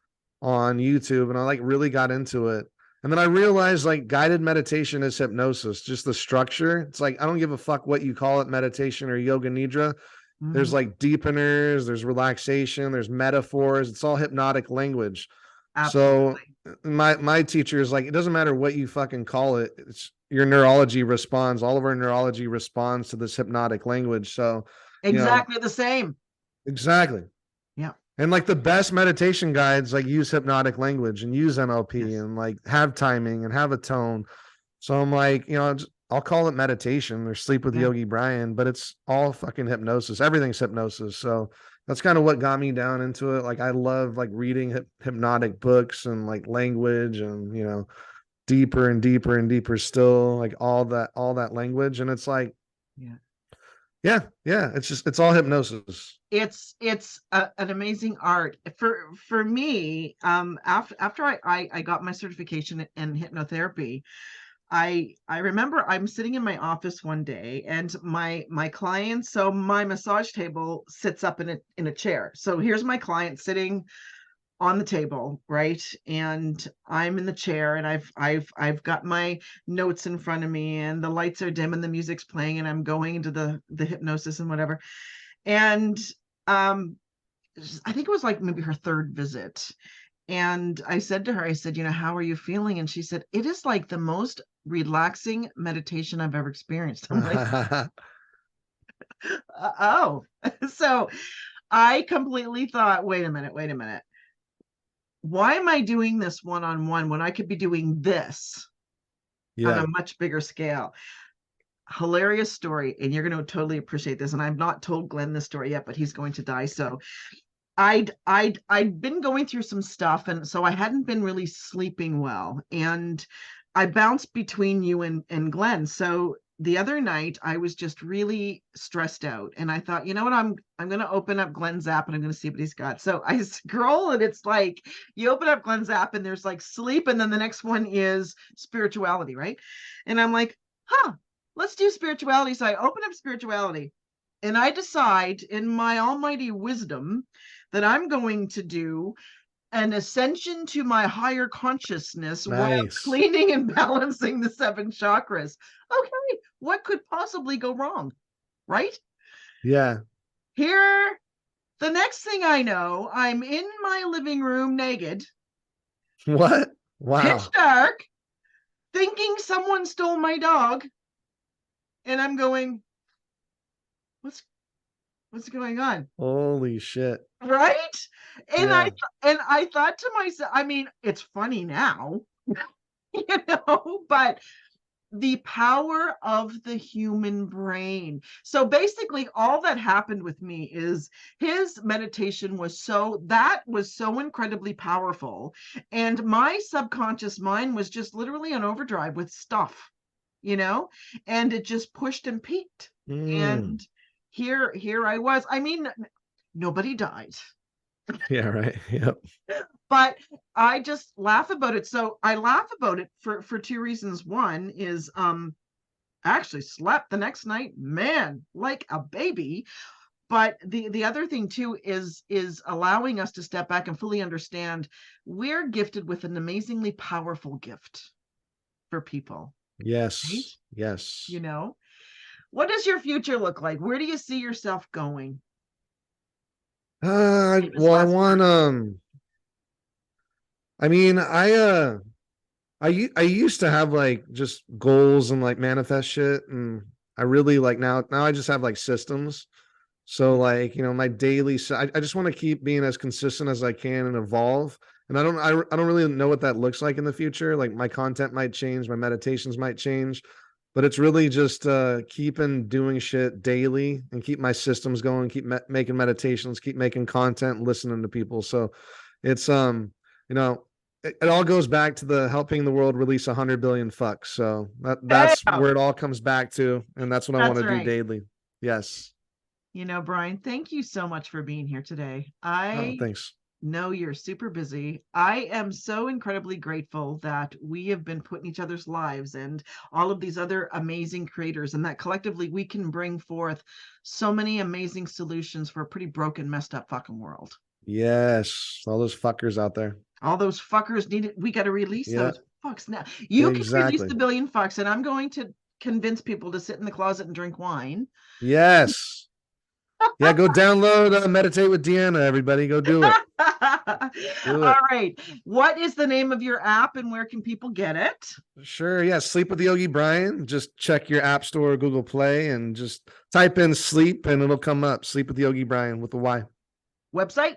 on YouTube, and I like really got into it. And then I realized like guided meditation is hypnosis, just the structure. It's like, I don't give a fuck what you call it, meditation or yoga nidra. There's like deepeners, there's relaxation, there's metaphors. It's all hypnotic language. So Absolutely. my teacher is like, it doesn't matter what you fucking call it. It's your neurology responds. All of our neurology responds to this hypnotic language. So, you know, Exactly the same. exactly. Yeah. And like the best meditation guides, like use hypnotic language and use NLP Yes. and like have timing and have a tone. So I'm like, I'll call it meditation or sleep with Yeah. Yogi Bryan, but it's all fucking hypnosis. Everything's hypnosis. So that's kind of what got me down into it. Like I love like reading hypnotic books and like language and deeper and deeper and deeper still, like all that language. And it's like, Yeah. yeah, it's all hypnosis. It's an amazing art for me. After I got my certification in hypnotherapy, I remember I'm sitting in my office one day, and my client, so my massage table sits up in a chair. So here's my client sitting on the table, right? And I'm in the chair, and I've got my notes in front of me, and the lights are dim and the music's playing, and I'm going into the hypnosis and whatever. And um I think it was like maybe her third visit. And I said to her, I said, how are you feeling? And she said, it is like the most relaxing meditation I've ever experienced. I'm like, oh. So I completely thought, wait a minute, wait a minute. Why am I doing this one-on-one when I could be doing this on Yeah. a much bigger scale? Hilarious story. And you're going to totally appreciate this. And I've not told Glenn this story yet, but he's going to die. So I'd been going through some stuff, and so I hadn't been really sleeping well, and I bounced between you and Glenn. So the other night I was just really stressed out, and I thought, you know what, I'm going to open up Glenn's app and I'm going to see what he's got. So I scroll, and it's like you open up Glenn's app and there's like sleep, and then the next one is spirituality, right? And I'm like, let's do spirituality. So I open up spirituality, and I decide in my almighty wisdom that I'm going to do an ascension to my higher consciousness while Nice. cleaning and balancing the seven chakras. Okay, what could possibly go wrong? Right? Yeah. Here, the next thing I know, I'm in my living room naked, What? pitch Wow. dark, thinking someone stole my dog, and I'm going, what's what's going on? Holy shit. Right? And I Yeah. and I thought to myself, I mean, it's funny now, but the power of the human brain. So basically all that happened with me is his meditation was so incredibly powerful, and my subconscious mind was just literally on overdrive with stuff, and it just pushed and peaked. Mm. And here I was. I mean, nobody died, Yeah, right. Yep. but I just laugh about it. So I laugh about it for two reasons. One is I actually slept the next night, man, like a baby. But the other thing too is allowing us to step back and fully understand we're gifted with an amazingly powerful gift for people, right? Yes. Yes. You know, what does your future look like? Where do you see yourself going? Famous Well, I last want, words. I mean, I used to have like just goals and like manifest shit. And I really like now I just have like systems. So like, my daily, I just want to keep being as consistent as I can and evolve. And I don't really know what that looks like in the future. Like my content might change, my meditations might change, but it's really just keeping doing shit daily and keep my systems going, keep making meditations, keep making content, listening to people. So it's you know, it all goes back to the helping the world release 100 billion fucks. So Hey, that's where it all comes back to, and that's what I want that's to do right. daily. Yes. Brian, thank you so much for being here today. Oh, I thanks. know you're super busy. I am so incredibly grateful that we have been put in each other's lives, and all of these other amazing creators, and that collectively we can bring forth so many amazing solutions for a pretty broken, messed up fucking world. Yes. All those fuckers out there. All those fuckers need it. We got to release Yeah, those fucks now. You can release exactly. the billion fucks, and I'm going to convince people to sit in the closet and drink wine. Yes. Yeah, go download Meditate with Deanna, everybody. Go do it. Do All it. right. What is the name of your app and where can people get it? Sure. Yeah. Sleep with Yogi Bryan. Just check your App Store or Google Play and just type in sleep and it'll come up. Sleep with Yogi Bryan with a Y. Website?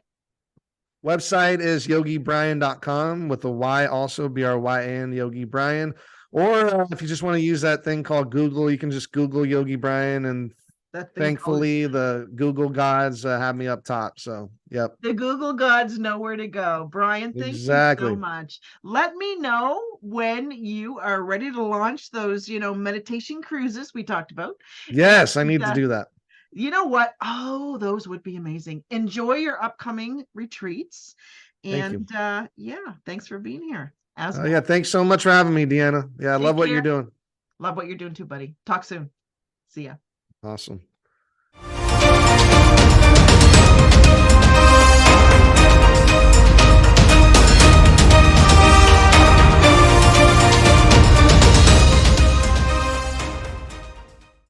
Website is yogibryan.com with a Y also, Bryan, Yogi Bryan. Or if you just want to use that thing called Google, you can just Google Yogi Bryan. And That thing called thankfully, the Google gods have me up top. So, yep. the Google gods know where to go. Brian, thank you so Exactly. much. Let me know when you are ready to launch those, meditation cruises we talked about. Yes, I And need to do that. you know what? Oh, those would be amazing. Enjoy your upcoming retreats. Thank you. And yeah, thanks for being here as Yeah, well. thanks so much for having me, Deanna. Yeah, I love Take what you're care. doing. Love what you're doing too, buddy. Talk soon. See ya. Awesome.